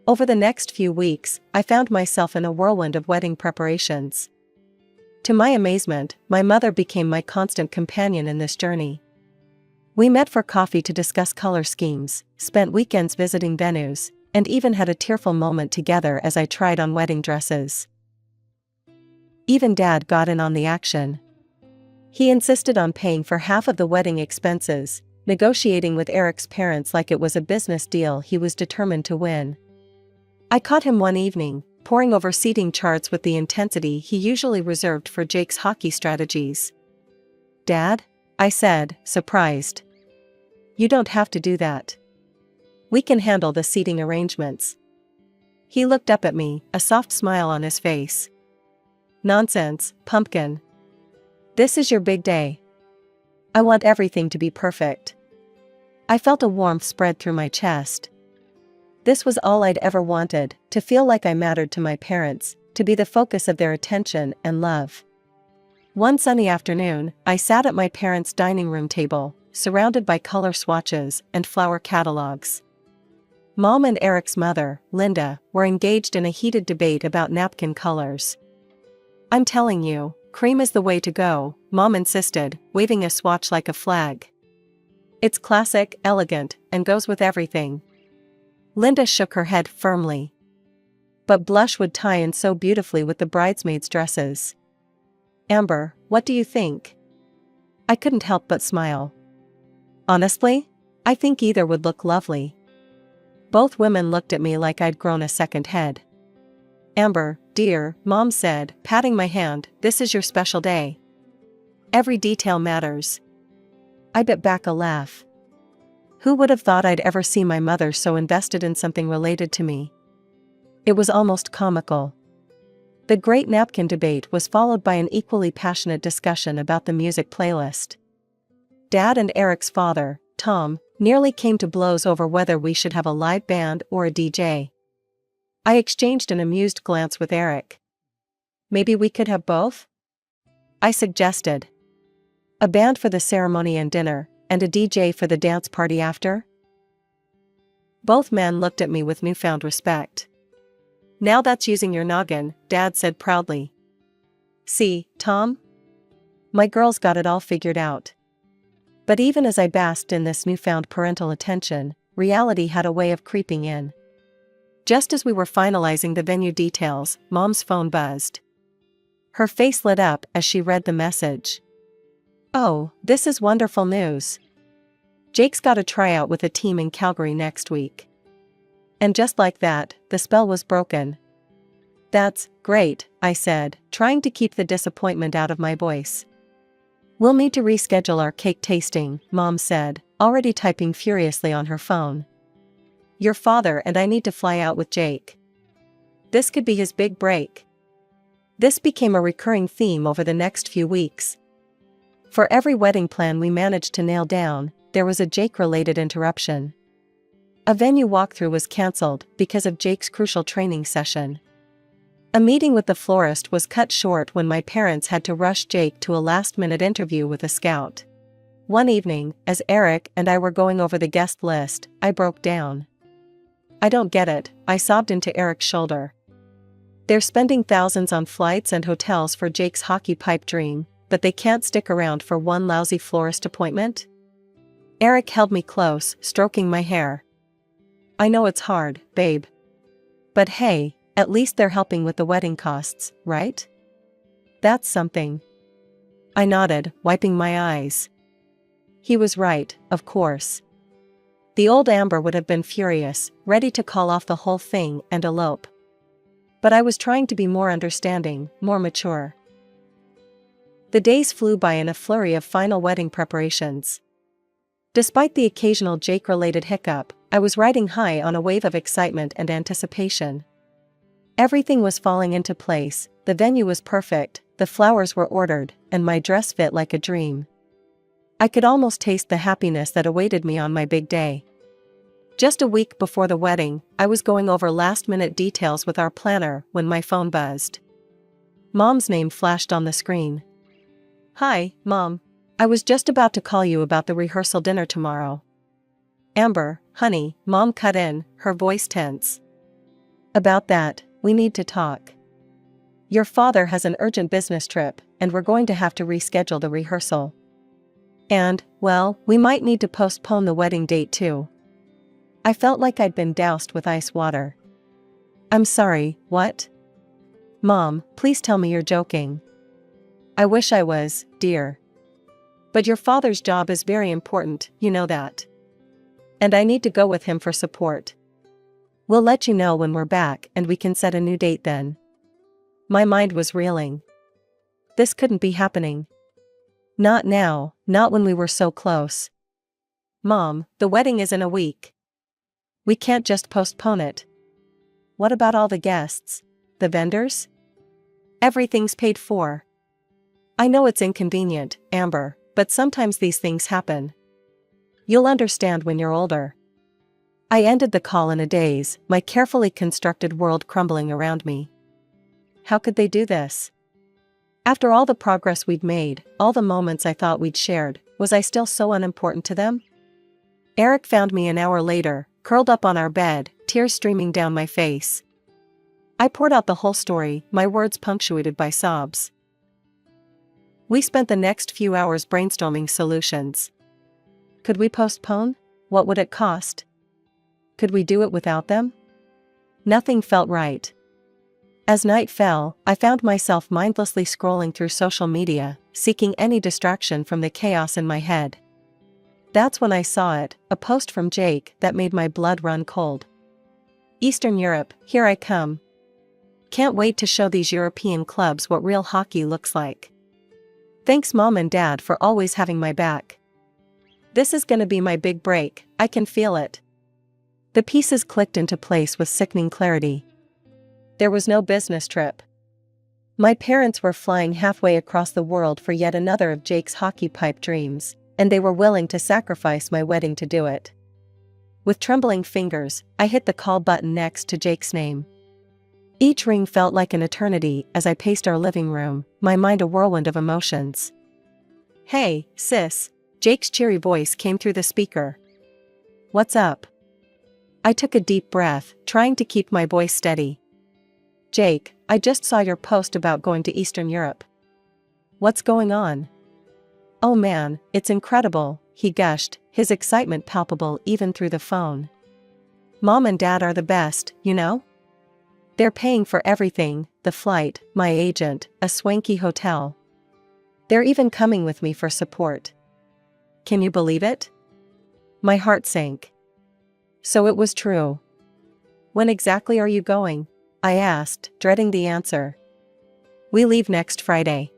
[SPEAKER 2] Over the next few weeks, I found myself in a whirlwind of wedding preparations. To my amazement, my mother became my constant companion in this journey. We met for coffee to discuss color schemes, spent weekends visiting venues, and even had a tearful moment together as I tried on wedding dresses. Even Dad got in on the action. He insisted on paying for half of the wedding expenses, negotiating with Eric's parents like it was a business deal he was determined to win. I caught him one evening, poring over seating charts with the intensity he usually reserved for Jake's hockey strategies. "Dad?" I said, surprised. "You don't have to do that. We can handle the seating arrangements." He looked up at me, a soft smile on his face. "Nonsense, pumpkin. This is your big day. I want everything to be perfect." I felt a warmth spread through my chest. This was all I'd ever wanted, to feel like I mattered to my parents, to be the focus of their attention and love. One sunny afternoon, I sat at my parents' dining room table, surrounded by color swatches and flower catalogs. Mom and Eric's mother, Linda, were engaged in a heated debate about napkin colors. "I'm telling you, cream is the way to go," Mom insisted, waving a swatch like a flag. "It's classic, elegant, and goes with everything." Linda shook her head firmly. "But blush would tie in so beautifully with the bridesmaids' dresses." "Amber, what do you think?" I couldn't help but smile. "Honestly, I think either would look lovely." Both women looked at me like I'd grown a second head. "Amber, dear," Mom said, patting my hand, "this is your special day. Every detail matters." I bit back a laugh. Who would have thought I'd ever see my mother so invested in something related to me? It was almost comical. The great napkin debate was followed by an equally passionate discussion about the music playlist. Dad and Eric's father, Tom, nearly came to blows over whether we should have a live band or a DJ. I exchanged an amused glance with Eric. "Maybe we could have both?" I suggested. "A band for the ceremony and dinner, and a DJ for the dance party after?" Both men looked at me with newfound respect. "Now that's using your noggin," Dad said proudly. "See, Tom? My girls got it all figured out." But even as I basked in this newfound parental attention, reality had a way of creeping in. Just as we were finalizing the venue details, Mom's phone buzzed. Her face lit up as she read the message. "Oh, this is wonderful news. Jake's got a tryout with a team in Calgary next week." And just like that, the spell was broken. "That's great," I said, trying to keep the disappointment out of my voice. "We'll need to reschedule our cake tasting," Mom said, already typing furiously on her phone. "Your father and I need to fly out with Jake. This could be his big break." This became a recurring theme over the next few weeks. For every wedding plan we managed to nail down, there was a Jake-related interruption. A venue walkthrough was cancelled because of Jake's crucial training session. A meeting with the florist was cut short when my parents had to rush Jake to a last-minute interview with a scout. One evening, as Eric and I were going over the guest list, I broke down. "I don't get it," I sobbed into Eric's shoulder. "They're spending thousands on flights and hotels for Jake's hockey pipe dream, but they can't stick around for one lousy florist appointment?" Eric held me close, stroking my hair. "I know it's hard, babe. But hey, at least they're helping with the wedding costs, right? That's something." I nodded, wiping my eyes. He was right, of course. The old Amber would have been furious, ready to call off the whole thing and elope. But I was trying to be more understanding, more mature. The days flew by in a flurry of final wedding preparations. Despite the occasional Jake-related hiccup, I was riding high on a wave of excitement and anticipation. Everything was falling into place, the venue was perfect, the flowers were ordered, and my dress fit like a dream. I could almost taste the happiness that awaited me on my big day. Just a week before the wedding, I was going over last-minute details with our planner when my phone buzzed. Mom's name flashed on the screen. "Hi, Mom. I was just about to call you about the rehearsal dinner tomorrow." "Amber, honey," Mom cut in, her voice tense. "About that, we need to talk. Your father has an urgent business trip, and we're going to have to reschedule the rehearsal. And, well, we might need to postpone the wedding date too." I felt like I'd been doused with ice water. "I'm sorry, what?" "Mom, please tell me you're joking." "I wish I was, dear. But your father's job is very important, you know that. And I need to go with him for support. We'll let you know when we're back and we can set a new date then." My mind was reeling. This couldn't be happening. Not now, not when we were so close. "Mom, the wedding is in a week. We can't just postpone it." "What about all the guests? The vendors? Everything's paid for." "I know it's inconvenient, Amber, but sometimes these things happen. You'll understand when you're older." I ended the call in a daze, my carefully constructed world crumbling around me. How could they do this? After all the progress we'd made, all the moments I thought we'd shared, was I still so unimportant to them? Eric found me an hour later, curled up on our bed, tears streaming down my face. I poured out the whole story, my words punctuated by sobs. We spent the next few hours brainstorming solutions. Could we postpone? What would it cost? Could we do it without them? Nothing felt right. As night fell, I found myself mindlessly scrolling through social media, seeking any distraction from the chaos in my head. That's when I saw it, a post from Jake that made my blood run cold. "Eastern Europe, here I come. Can't wait to show these European clubs what real hockey looks like. Thanks Mom and Dad for always having my back. This is gonna be my big break, I can feel it." The pieces clicked into place with sickening clarity. There was no business trip. My parents were flying halfway across the world for yet another of Jake's hockey pipe dreams, and they were willing to sacrifice my wedding to do it. With trembling fingers, I hit the call button next to Jake's name. Each ring felt like an eternity as I paced our living room, my mind a whirlwind of emotions. "Hey, sis," Jake's cheery voice came through the speaker. "What's up?" I took a deep breath, trying to keep my voice steady. "Jake, I just saw your post about going to Eastern Europe. What's going on?" "Oh man, it's incredible," he gushed, his excitement palpable even through the phone. "Mom and Dad are the best, you know? They're paying for everything, the flight, my agent, a swanky hotel. They're even coming with me for support. Can you believe it?" My heart sank. So it was true. "When exactly are you going?" I asked, dreading the answer. "We leave next Friday.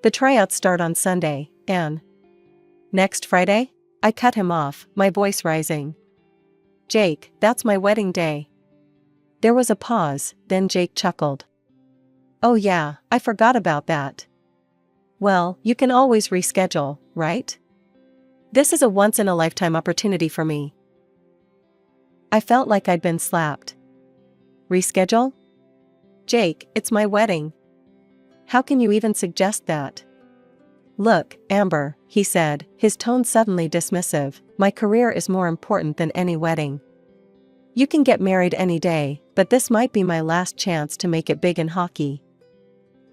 [SPEAKER 2] The tryouts start on Sunday, and..." "Next Friday?" I cut him off, my voice rising. "Jake, that's my wedding day." There was a pause, then Jake chuckled. "Oh yeah, I forgot about that. Well, you can always reschedule, right? This is a once-in-a-lifetime opportunity for me." I felt like I'd been slapped. "Reschedule? Jake, it's my wedding. How can you even suggest that?" "Look, Amber," he said, his tone suddenly dismissive, "my career is more important than any wedding. You can get married any day, but this might be my last chance to make it big in hockey."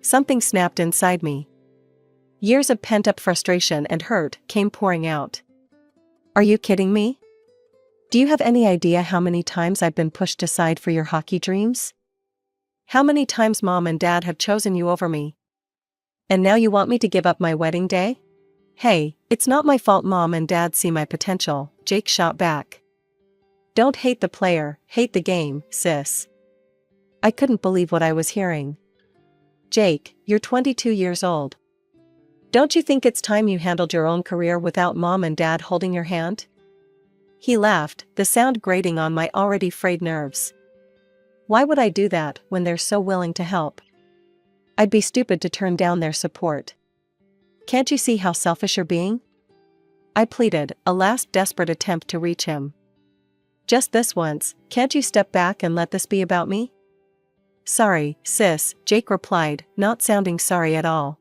[SPEAKER 2] Something snapped inside me. Years of pent-up frustration and hurt came pouring out. "Are you kidding me? Do you have any idea how many times I've been pushed aside for your hockey dreams? How many times Mom and Dad have chosen you over me? And now you want me to give up my wedding day?" "Hey, it's not my fault Mom and Dad see my potential," Jake shot back. "Don't hate the player, hate the game, sis." I couldn't believe what I was hearing. "Jake, you're 22 years old. Don't you think it's time you handled your own career without Mom and Dad holding your hand?" He laughed, the sound grating on my already frayed nerves. "Why would I do that when they're so willing to help? I'd be stupid to turn down their support. Can't you see how selfish you're being?" I pleaded, a last desperate attempt to reach him. Just this once, can't you step back and let this be about me? Sorry, sis, Jake replied, not sounding sorry at all.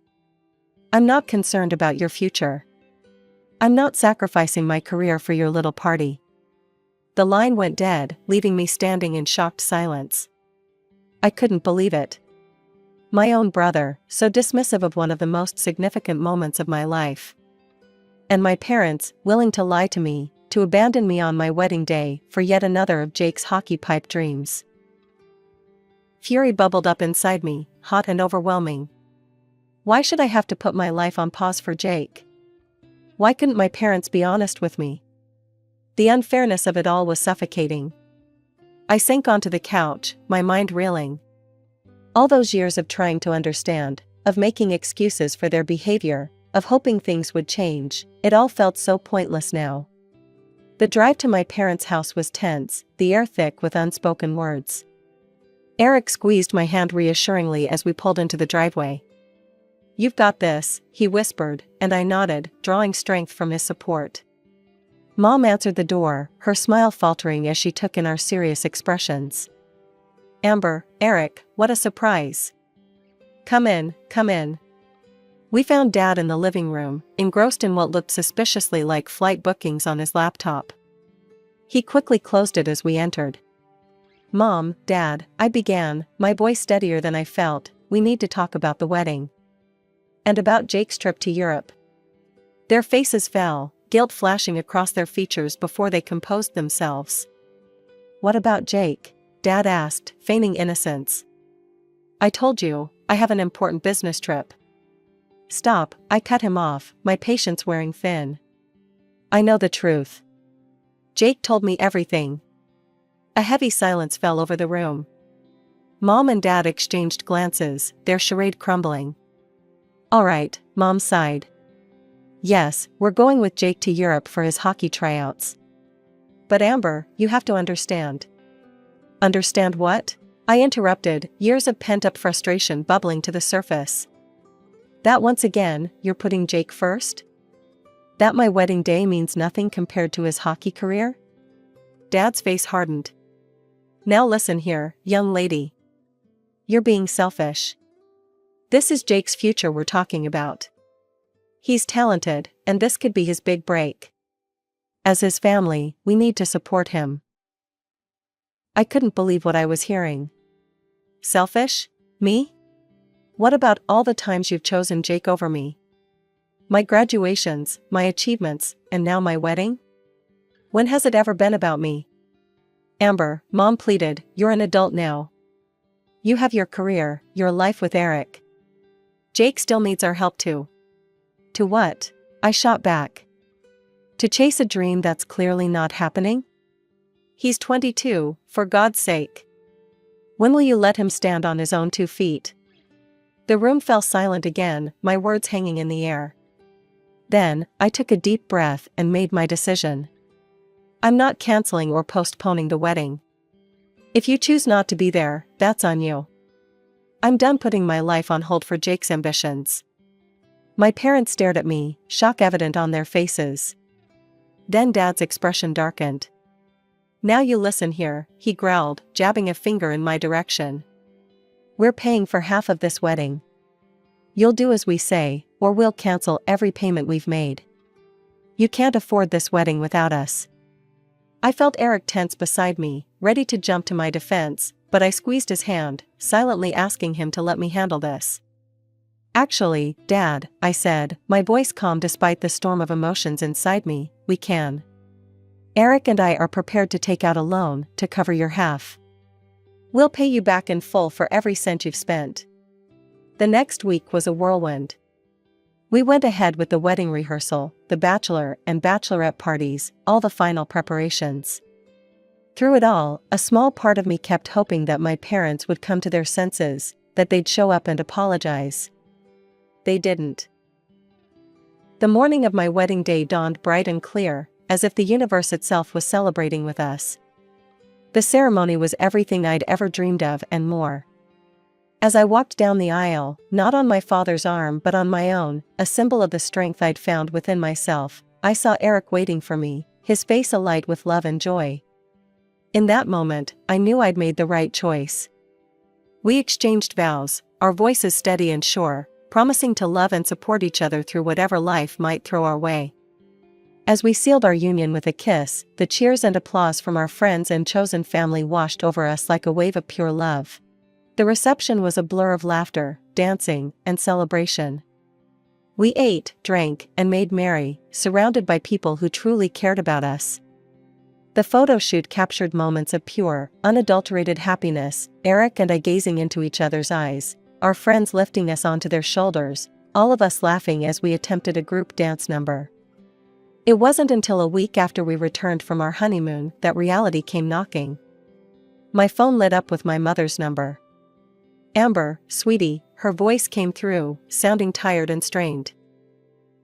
[SPEAKER 2] I'm not concerned about your future. I'm not sacrificing my career for your little party. The line went dead, leaving me standing in shocked silence. I couldn't believe it. My own brother, so dismissive of one of the most significant moments of my life. And my parents, willing to lie to me, to abandon me on my wedding day for yet another of Jake's hockey pipe dreams. Fury bubbled up inside me, hot and overwhelming. Why should I have to put my life on pause for Jake? Why couldn't my parents be honest with me? The unfairness of it all was suffocating. I sank onto the couch, my mind reeling. All those years of trying to understand, of making excuses for their behavior, of hoping things would change, it all felt so pointless now. The drive to my parents' house was tense, the air thick with unspoken words. Eric squeezed my hand reassuringly as we pulled into the driveway. You've got this, he whispered, and I nodded, drawing strength from his support. Mom answered the door, her smile faltering as she took in our serious expressions. Amber, Eric, what a surprise. Come in, come in. We found Dad in the living room, engrossed in what looked suspiciously like flight bookings on his laptop. He quickly closed it as we entered. Mom, Dad, I began, my voice steadier than I felt, we need to talk about the wedding. And about Jake's trip to Europe. Their faces fell, guilt flashing across their features before they composed themselves. What about Jake? Dad asked, feigning innocence. I told you, I have an important business trip. Stop, I cut him off, my patience wearing thin. I know the truth. Jake told me everything. A heavy silence fell over the room. Mom and Dad exchanged glances, their charade crumbling. All right, Mom sighed. Yes, we're going with Jake to Europe for his hockey tryouts. But Amber, you have to understand. Understand what? I interrupted, years of pent-up frustration bubbling to the surface. That once again, you're putting Jake first? That my wedding day means nothing compared to his hockey career? Dad's face hardened. Now listen here, young lady. You're being selfish. This is Jake's future we're talking about. He's talented, and this could be his big break. As his family, we need to support him. I couldn't believe what I was hearing. Selfish? Me? What about all the times you've chosen Jake over me? My graduations, my achievements, and now my wedding? When has it ever been about me? Amber, Mom pleaded, you're an adult now. You have your career, your life with Eric. Jake still needs our help too. To what? I shot back. To chase a dream that's clearly not happening? He's 22, for God's sake. When will you let him stand on his own 2 feet? The room fell silent again, my words hanging in the air. Then, I took a deep breath and made my decision. I'm not canceling or postponing the wedding. If you choose not to be there, that's on you. I'm done putting my life on hold for Jake's ambitions. My parents stared at me, shock evident on their faces. Then Dad's expression darkened. Now you listen here, he growled, jabbing a finger in my direction. We're paying for half of this wedding. You'll do as we say, or we'll cancel every payment we've made. You can't afford this wedding without us. I felt Eric tense beside me, ready to jump to my defense, but I squeezed his hand, silently asking him to let me handle this. Actually, Dad, I said, my voice calm despite the storm of emotions inside me, we can. Eric and I are prepared to take out a loan to cover your half. We'll pay you back in full for every cent you've spent. The next week was a whirlwind. We went ahead with the wedding rehearsal, the bachelor and bachelorette parties, all the final preparations. Through it all, a small part of me kept hoping that my parents would come to their senses, that they'd show up and apologize. They didn't. The morning of my wedding day dawned bright and clear, as if the universe itself was celebrating with us. The ceremony was everything I'd ever dreamed of and more. As I walked down the aisle, not on my father's arm but on my own, a symbol of the strength I'd found within myself, I saw Eric waiting for me, his face alight with love and joy. In that moment, I knew I'd made the right choice. We exchanged vows, our voices steady and sure, promising to love and support each other through whatever life might throw our way. As we sealed our union with a kiss, the cheers and applause from our friends and chosen family washed over us like a wave of pure love. The reception was a blur of laughter, dancing, and celebration. We ate, drank, and made merry, surrounded by people who truly cared about us. The photo shoot captured moments of pure, unadulterated happiness, Eric and I gazing into each other's eyes, our friends lifting us onto their shoulders, all of us laughing as we attempted a group dance number. It wasn't until a week after we returned from our honeymoon that reality came knocking. My phone lit up with my mother's number. "Amber, sweetie," her voice came through, sounding tired and strained.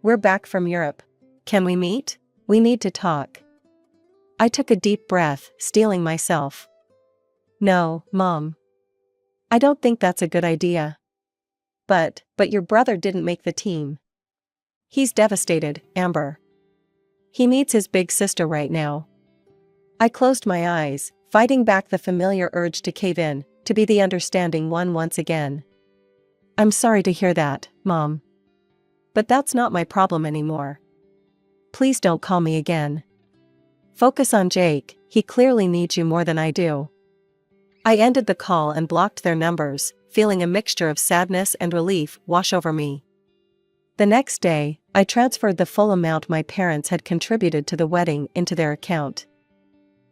[SPEAKER 2] "We're back from Europe. Can we meet? We need to talk." I took a deep breath, steeling myself. "No, Mom. I don't think that's a good idea." But your brother didn't make the team." "He's devastated, Amber. He needs his big sister right now." I closed my eyes, fighting back the familiar urge to cave in, to be the understanding one once again. "I'm sorry to hear that, Mom. But that's not my problem anymore. Please don't call me again. Focus on Jake, he clearly needs you more than I do." I ended the call and blocked their numbers, feeling a mixture of sadness and relief wash over me. The next day, I transferred the full amount my parents had contributed to the wedding into their account.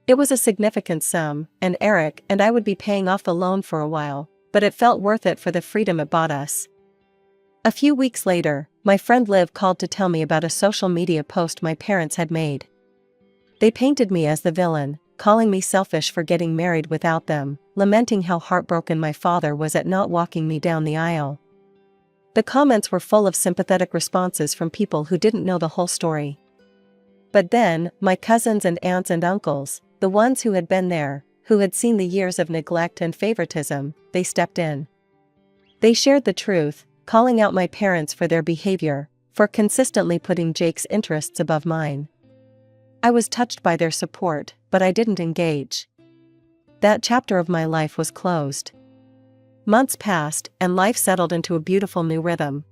[SPEAKER 2] It was a significant sum, and Eric and I would be paying off the loan for a while, but it felt worth it for the freedom it bought us. A few weeks later, my friend Liv called to tell me about a social media post my parents had made. They painted me as the villain, calling me selfish for getting married without them, lamenting how heartbroken my father was at not walking me down the aisle. The comments were full of sympathetic responses from people who didn't know the whole story. But then, my cousins and aunts and uncles, the ones who had been there, who had seen the years of neglect and favoritism, they stepped in. They shared the truth, calling out my parents for their behavior, for consistently putting Jake's interests above mine. I was touched by their support, but I didn't engage. That chapter of my life was closed. Months passed, and life settled into a beautiful new rhythm.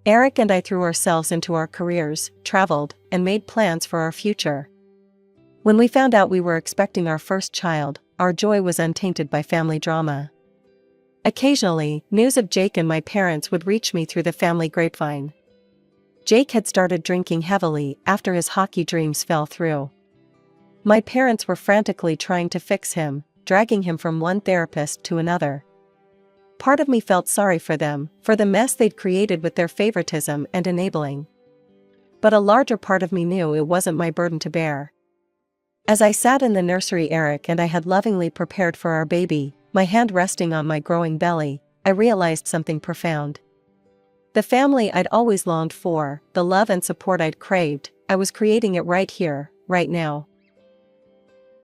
[SPEAKER 2] Eric and I threw ourselves into our careers, traveled, and made plans for our future. When we found out we were expecting our first child, our joy was untainted by family drama. Occasionally, news of Jake and my parents would reach me through the family grapevine. Jake had started drinking heavily after his hockey dreams fell through. My parents were frantically trying to fix him, dragging him from one therapist to another. Part of me felt sorry for them, for the mess they'd created with their favoritism and enabling. But a larger part of me knew it wasn't my burden to bear. As I sat in the nursery Eric and I had lovingly prepared for our baby, my hand resting on my growing belly, I realized something profound. The family I'd always longed for, the love and support I'd craved, I was creating it right here, right now.